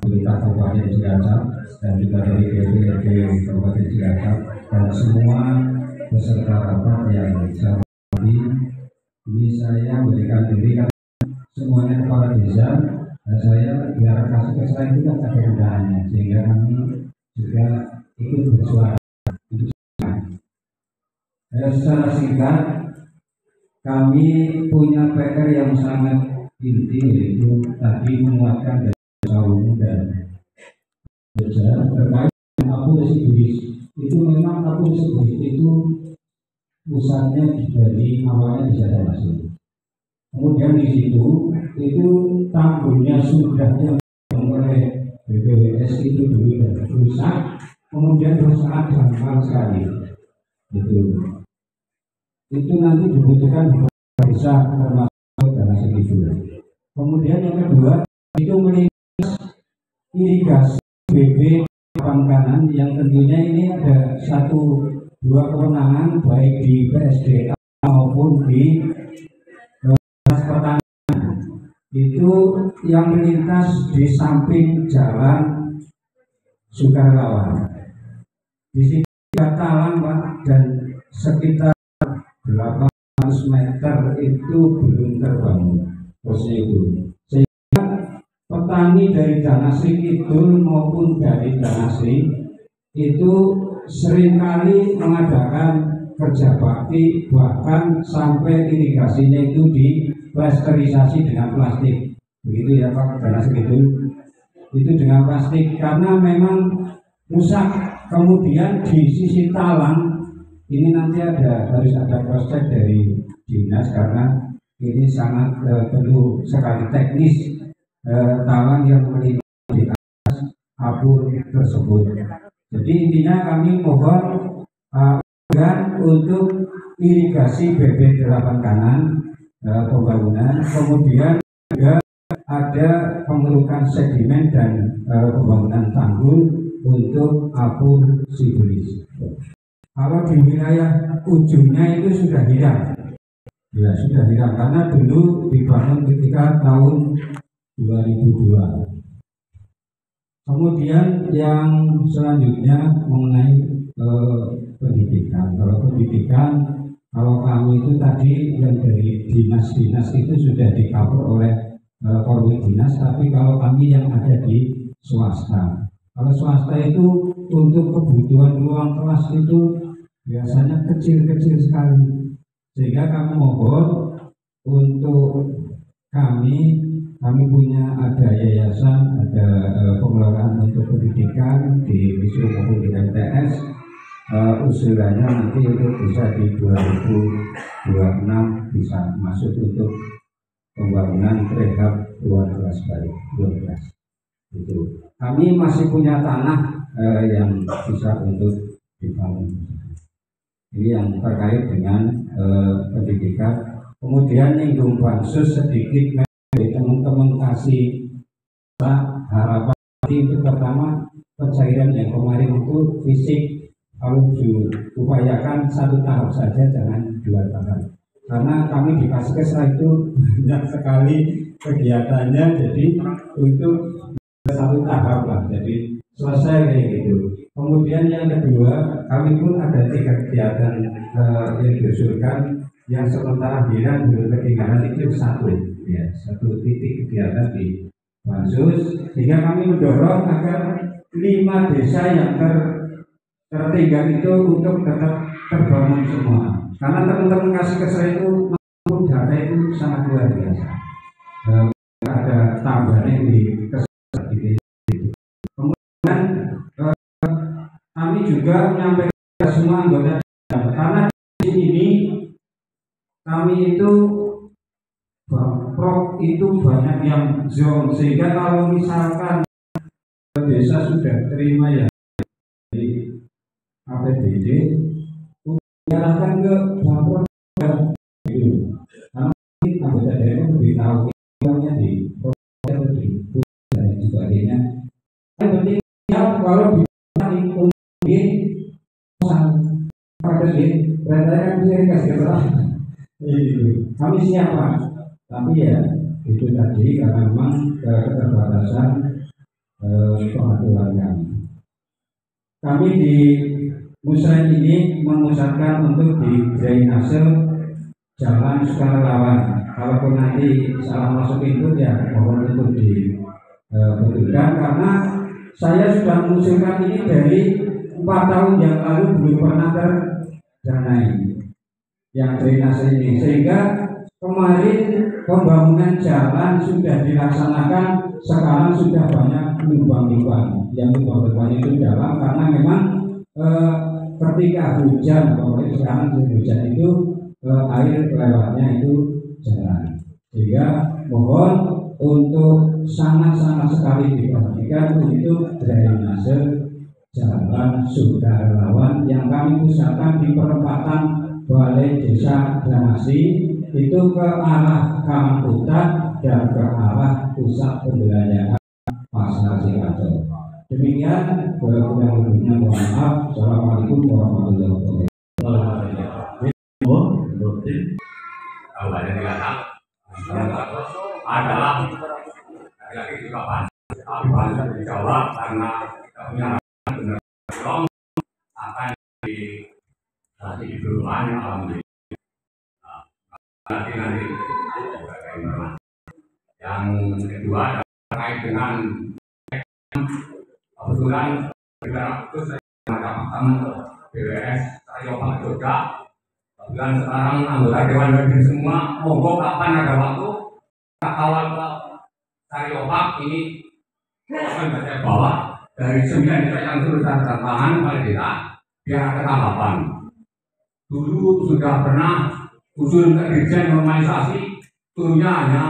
pemerintah Kabupaten Cilacap dan juga dari DPRD Kabupaten Cilacap dan semua peserta rapat yang saya hormati. Ini saya memberikan diri semuanya kepala desa, dan saya biar kasih ke saya itu kan ada undangannya, sehingga kami juga ikut bersuara. Secara singkat, kami punya PR yang sangat inti, yaitu tadi menguatkan dari kaum muda terkait dengan Apu Residuis. Itu memang Apu Residuis itu pusatnya dari awalnya di Sadamasu. Kemudian di situ itu tanggulnya sudah oleh BPWS itu dulu dan rusak, kemudian sangat dangkal sekali. Itu nanti dibutuhkan bisa termasuk dalam segitu. Kemudian yang kedua itu melintas irigasi BB kanan yang tentunya ini ada dua kewenangan baik di PSDA maupun di Dinas Pertanian. Itu yang melintas di samping jalan Sukarelawan. Di sini talang Pak, dan sekitar 800 meter itu belum terbangun posnya itu. Sehingga petani dari Danasri Kidul maupun dari Danasri itu seringkali mengadakan kerja bakti, bahkan sampai irigasinya itu diplasterisasi dengan plastik. Begitu ya Pak, Danasri Kidul itu dengan plastik karena memang rusak. Kemudian di sisi talang ini nanti harus ada cross check dari dinas karena ini sangat perlu sekali teknis talang yang melintas di atas apur tersebut. Jadi intinya kami mohon untuk irigasi BB 8 kanan pembangunan, kemudian juga ada pengerukan sedimen dan pembangunan tanggul untuk apur Sibulis. Kalau di wilayah ujungnya itu sudah hilang, ya sudah hilang karena dulu dibangun ketika tahun 2002. Kemudian yang selanjutnya mengenai pendidikan. Kalau pendidikan, kalau kami itu tadi yang dari dinas-dinas itu sudah di-cover oleh Korwil Dinas, tapi kalau kami yang ada di swasta. Kalau swasta itu untuk kebutuhan ruang kelas itu biasanya kecil-kecil sekali. Sehingga kami mohon untuk kami punya ada yayasan, ada pengelolaan untuk pendidikan di Wisnu maupun di MTS. Usulannya nanti itu bisa di 2026 bisa masuk untuk pembangunan rehab luar kelas baru 12. Itu kami masih punya tanah yang bisa untuk dibangun. Ini yang terkait dengan pendidikan. Kemudian nyinggung bansos sedikit dari teman-teman kasih harapan itu pertama pencairan yang kemarin itu fisik kalau diupayakan 1 tahap saja, jangan 2 tahap. Karena kami di Kaskesra itu banyak sekali kegiatannya, jadi untuk 1 tahap lah, jadi selesai kayak gitu. Kemudian yang kedua, kami pun ada 3 kegiatan yang diusulkan, yang sementara hilang belum ketinggalan itu 1 titik kegiatan di Bansus, sehingga kami mendorong agar 5 desa yang tertinggal itu untuk tetap terbangun semua. Karena teman-teman Kaskesra itu mampu data itu sangat luar biasa. Ada tambahan di Kaskesra gitu. Kemudian kami juga menyampaikan semua anggota karena di sini kami itu Prof itu banyak yang zone, sehingga kalau misalkan desa sudah terima ya di APBD diarahkan ke Bapak gitu. Karena anggota daerah lebih tahu uangnya di proses di dan sebagainya. Yang penting kalau di pada ini berarti bisa dikasih kami siapa? Tapi ya itu tadi karena memang keterbatasan pengaturan kami. Kami di Musrah ini memusatkan untuk di drainase Jalan Sukarelawan. Kalaupun nanti salah masuk itu ya mohon untuk dibetulkan karena saya sudah mengusulkan ini dari 4 tahun yang lalu belum pernah terdanai yang drainase ini, sehingga kemarin pembangunan jalan sudah dilaksanakan, sekarang sudah banyak lubang-lubang yang lubang-lubang itu dalam karena memang ketika hujan, apalagi sekarang hujan itu air lewatnya itu jalan, sehingga mohon untuk sangat-sangat sekali diperhatikan untuk drainase Jalan Sukarelawan yang kami pusatkan di perempatan Balai Desa Danasri itu ke arah Kamputan dan ke arah pusat pembelanjaan Pak Sunarsi Kato. Demikian, kurang lebihnya mohon maaf. Assalamualaikum warahmatullahi wabarakatuh. Kalau banyak dikatakan adalah lagi juga banyak, tapi banyak dijawab karena kita punya harapan benar tolong akan di duluan alhamdulillah. Nanti yang kedua terkait dengan kebetulan itu saya mendapatkan BWS Saryopak Jogja. Kebetulan sekarang anggota Dewan Hadir semua, monggo kapan ada waktu kita kawal ke Saryopak ini akan saya bawa dari 9 desa yang sudah tanda tangan oleh kita biar ada tanggapan. Dulu sudah pernah usul ke Dirjen Normalisasi, turunnya hanya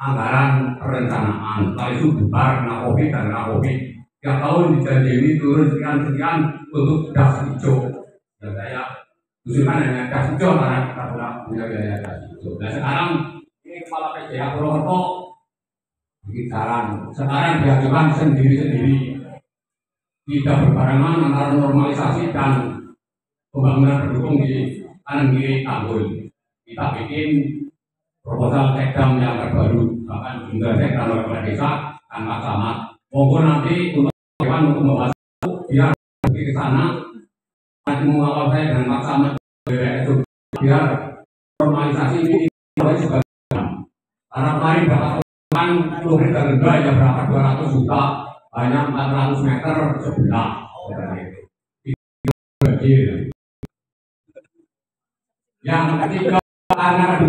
anggaran perencanaan, kalau itu bubar Nakobi dan Nakobi. Tiap tahun dijanji turun sekian-sekian untuk das hijau. Dan saya usulkan hanya das hijau karena kita punya biaya das hijau. Dan sekarang ini kepala PJA Purwokerto bikin saran. Sekarang diajukan sendiri-sendiri, tidak berbarengan antara normalisasi dan pembangunan pendukung di kanan kiri tanggul. Kita bikin proposal tekdam yang terbaru, bahkan juga tekdam oleh kepala desa dan Pak Camat. Monggo nanti untuk Dewan untuk membahas biar pergi ke sana, nanti mengawal saya dengan Pak Camat itu biar normalisasi ini juga karena kemarin berapa kan kilometer rendah ya berapa 200 juta, hanya 400 meter sebelah. Yang ketiga karena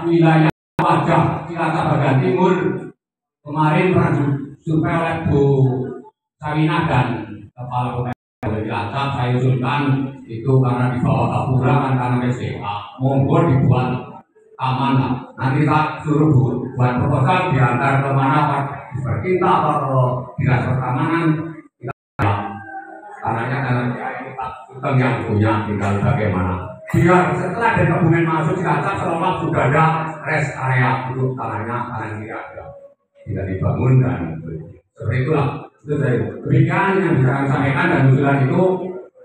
wilayah wajah Cilacap bagian timur kemarin pernah survei oleh Bu Sawina dan Kepala Bupati Cilacap, saya usulkan itu karena di bawah Kapura kan karena PCA, monggo dibuat taman lah. Nanti kita suruh buat proposal diantar ke mana Pak, di Perkinta atau ke Dinas Pertamanan kita karena kita yang punya tinggal bagaimana. Biar setelah ada kebumen masuk Cilacap seolah sudah ada rest area untuk tanahnya kanan kiri ada, tidak dibangun dan seperti itulah. Itu saya demikian yang bisa kami sampaikan dan usulan itu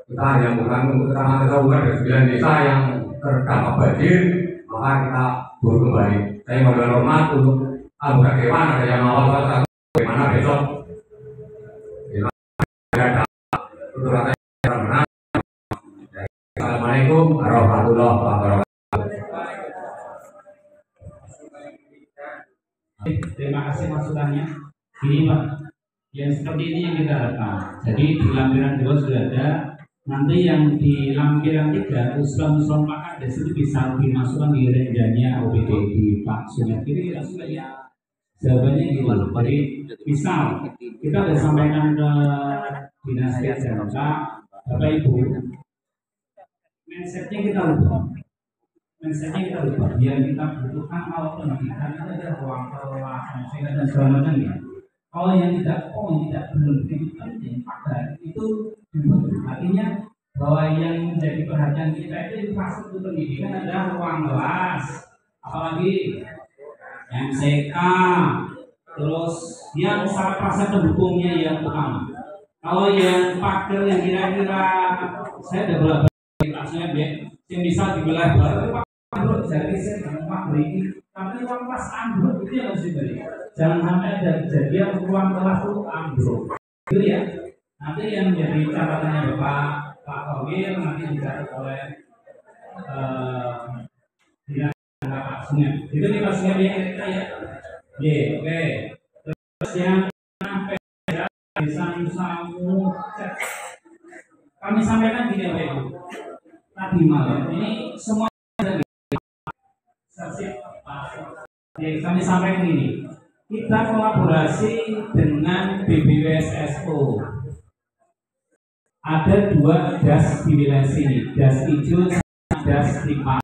kita hanya bukan untuk kecamatan Saungan dan 9 desa yang terdampak banjir, maka kita buru kembali. Saya mohon hormat untuk anggota dewan ada yang awal satu bagaimana besok ada untuk rata benar. Assalamualaikum warahmatullahi wabarakatuh. Terima kasih masukannya. Ini Pak, yang seperti ini yang kita harapkan. Jadi di lampiran 2 sudah ada. Nanti yang di lampiran 3 usulan-usulan Pak Kades itu bisa dimasukkan di renjanya OBD di Pak Sunat. Jadi ya jawabannya gimana? Jadi misal kita sudah sampaikan ke Dinas SDM, Bapak Ibu, mindsetnya kita ubah. Biar kita butuhkan kalau pendidikan itu ada ruang kelas, dan segala macam ya. Kalau yang tidak belum begitu penting, maka itu dibutuhkan. Artinya bahwa yang menjadi perhatian kita itu infrastruktur pendidikan adalah ruang kelas, apalagi MCK, terus yang salah proses pendukungnya yang utama. Kalau yang pagar yang kira-kira saya ada beberapa kasusnya yang bisa dibelah baru ambruk jadi saya gampang beri, tapi uang kelas ambruk itu yang harus diberi. Jangan sampai ada kejadian uang kelas itu ambruk, gitu ya. Nanti yang menjadi catatannya Pak Kawil nanti dicatat oleh Dinas Pak Sungai. Itu di Pak Sungai yang kita ya. Oke. Terus yang Desa Samu, kami sampaikan gini Pak Ibu. Tadi malam ini semua kami sampaikan ini, kita kolaborasi dengan BBWSSO. Ada 2 das di wilayah sini, das hijau dan das lipat.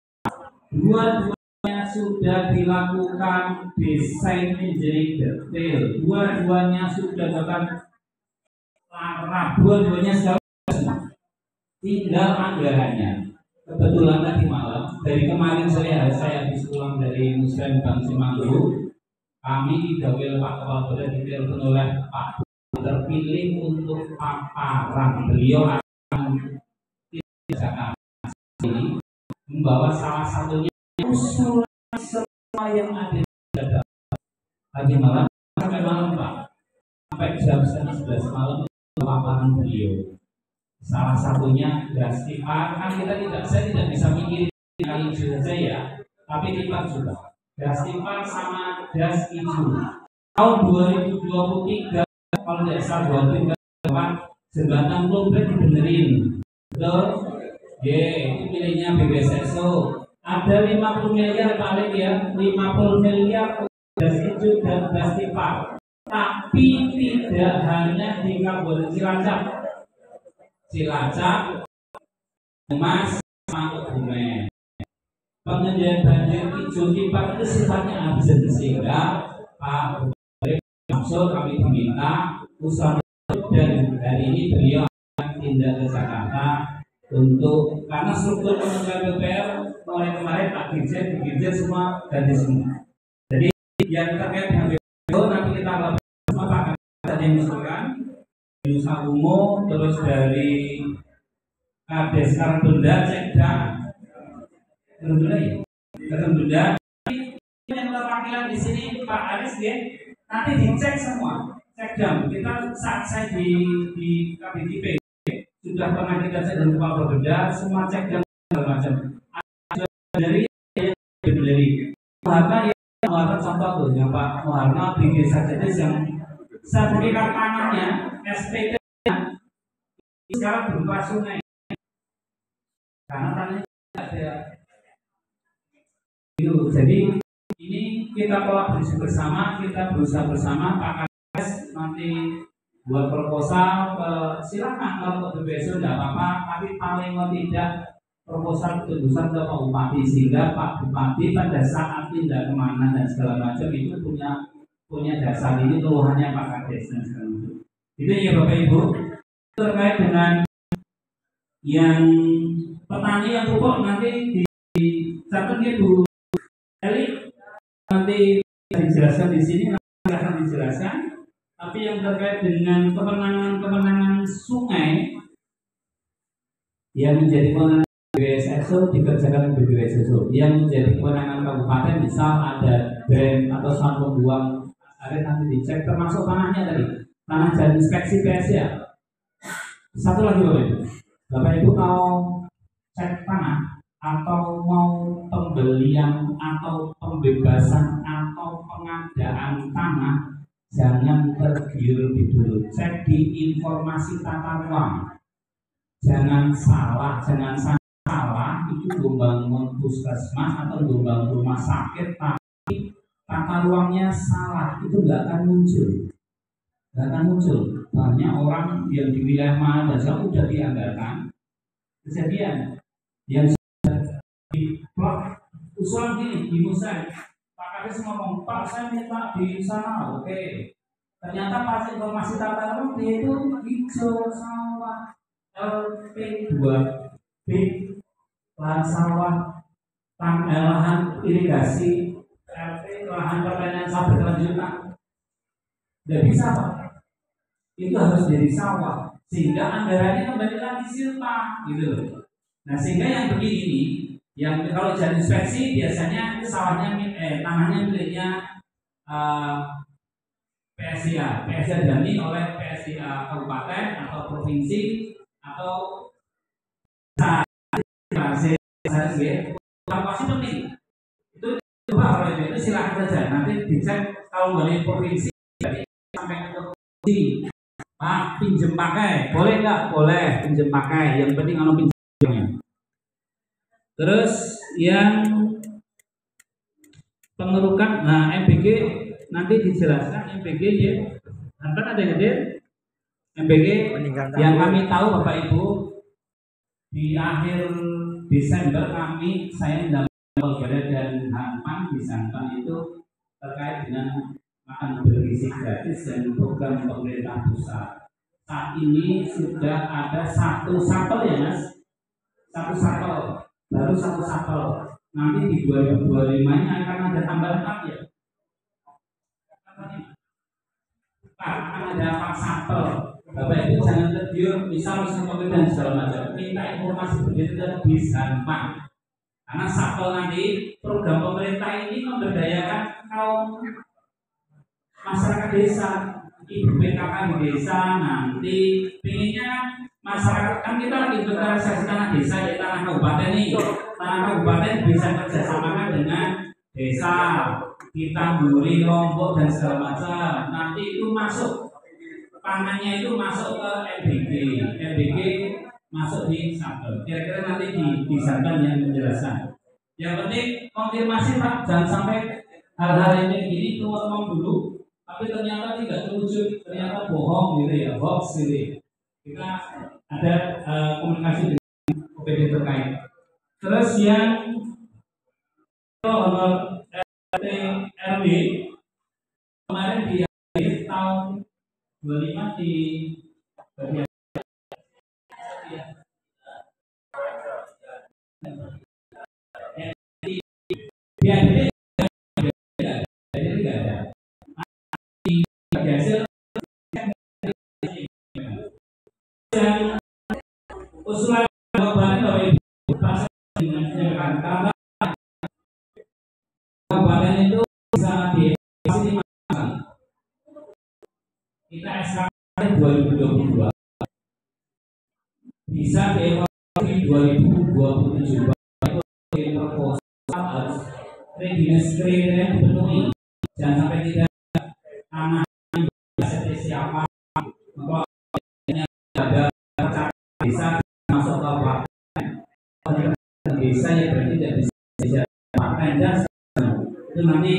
Dua-duanya sudah dilakukan desain engineering detail. Dua-duanya sudah dilakukan larap. Dua-duanya sudah tinggal anggarannya. Kebetulan tadi malam, dari kemarin saya habis pulang dari Muslim Bang Simanggu, Kami didawil Pak Kepala Badan ditelepon oleh Pak terpilih untuk paparan. Beliau akan Jakarta ini membawa salah satunya usulan semua yang ada di Jakarta. Tadi malam sampai malam Pak, sampai jam 11 malam paparan beliau. Salah satunya gas tipa, kan saya tidak bisa mikir kali hijau saja ya, tapi tipa juga. Gas tipa sama gas hijau. Tahun 2023 kalau tidak salah 2023 jembatan Plumbek dibenerin. Betul? Itu pilihnya BBSSO. Ada 50 miliar paling ya, 50 miliar gas hijau dan gas tipa. Tapi tidak hanya di Kabupaten Cilacap, Mas, Kebumen. Pengendalian banjir hijau tipa itu sifatnya urgent sehingga Pak Gubernur maksud kami diminta usaha dan hari ini beliau akan tindak ke Jakarta untuk karena struktur Kementerian PUPR mulai kemarin Pak Dirjen semua ganti semua. Jadi yang terkait dengan BPO nanti kita bahas semua Pak tadi yang mengusulkan usaha umum terus dari Kades sekarang benda Cekda benda yang perwakilan di sini Pak Aris ya nanti dicek semua Cekda kita saat saya di KBTP sudah pernah kita cek dengan Pak Benda semua Cekda segala macam dari Muharna ya contoh tuh yang Pak Muharna di desa Cedes yang sertifikat tanahnya SPT sekarang berupa sungai karena tanahnya ada itu. Jadi ini kita kolaborasi bersama, kita berusaha bersama Pak Kades nanti buat proposal silakan kalau ke BPSO tidak apa-apa, tapi paling tidak proposal keputusan ke Pak Bupati sehingga Pak Bupati pada saat tindak kemana dan segala macam itu punya dasar ini keluhannya Pak Kades dan segala macam. Itu ya Bapak Ibu terkait dengan yang petani yang pupuk nanti dicatat Bu Eli nanti dijelaskan di sini nanti akan dijelaskan. Tapi yang terkait dengan kemenangan sungai yang menjadi kewenangan BBSSO dikerjakan BBSSO, yang menjadi kewenangan kabupaten misal ada BEM atau saat membuang air nanti dicek termasuk tanahnya tadi tanah dan inspeksi PSA. Satu lagi Bapak Ibu mau cek tanah atau mau pembelian atau pembebasan atau pengadaan tanah jangan tergiur dulu, cek di informasi tata ruang. Jangan salah itu membangun puskesmas atau membangun rumah sakit tapi tata ruangnya salah, itu nggak akan muncul. Banyak orang yang di wilayah mana sudah dianggarkan kejadian yang di plot usulan gini di Musa Pak Kades ngomong Pak saya minta di sana oke. Ternyata pas informasi tata ruang dia itu hijau sawah LP2B lahan sawah lahan irigasi LP lahan pertanian sawah berkelanjutan tidak bisa Pak, itu harus jadi sawah sehingga anggarannya kembali lagi silpa gitu loh. Nah sehingga yang begini nih yang kalau jadi inspeksi biasanya sawahnya tanahnya miliknya PSIA diambil oleh PSIA kabupaten atau provinsi atau pasti penting itu coba kalau itu silakan saja nanti dicek kalau boleh provinsi sampai ke provinsi Pak pinjem pakai boleh nggak? Boleh pinjem pakai yang penting kalau pinjemnya. Terus yang pengerukan, nah MBG nanti dijelaskan MBG ya. Nanti ada yang hadir MBG yang kami tahu Bapak Ibu di akhir Desember saya mendampingi Polda dan Harapan di Santan itu terkait dengan makan bergizi gratis dan program pemerintah pusat. Saat ini sudah ada satu sampel ya Mas, baru satu sampel. Nanti di 2025 ini akan ada tambahan lagi ya. akan ada pak sampel. Bapak Ibu jangan tergiur, misal dan segala macam. Minta informasi begitu lebih gampang. Karena sampel nanti program pemerintah ini memberdayakan kaum masyarakat desa, ibu PKK di desa nanti pinginnya masyarakat kan kita lagi bertransaksi tanah desa di tanah kabupaten nih, tanah kabupaten bisa kerjasamakan dengan desa, kita buri Lombok dan segala macam. Nanti itu masuk pangannya itu masuk ke MBG masuk di sampel. Kira-kira nanti disahkan yang menjelaskan. Yang penting konfirmasi Pak, jangan sampai hal-hal ini ngomong dulu, tapi ternyata tidak terwujud, ternyata bohong gitu ya, hoax gitu. Kita ada komunikasi dengan OPD terkait. Terus yang honor RT RW kemarin di tahun 25 di bagian usulan kabupaten Bapak Ibu dengan karena kabupaten itu bisa dievaluasi 5 kali. Kita SK 2022 bisa dievaluasi 2027. Proposal harus readiness kriteria dipenuhi. Jangan sampai tidak tanah seperti siapa ada desa masuk kabupaten desa yang berarti tidak bisa paten dan itu nanti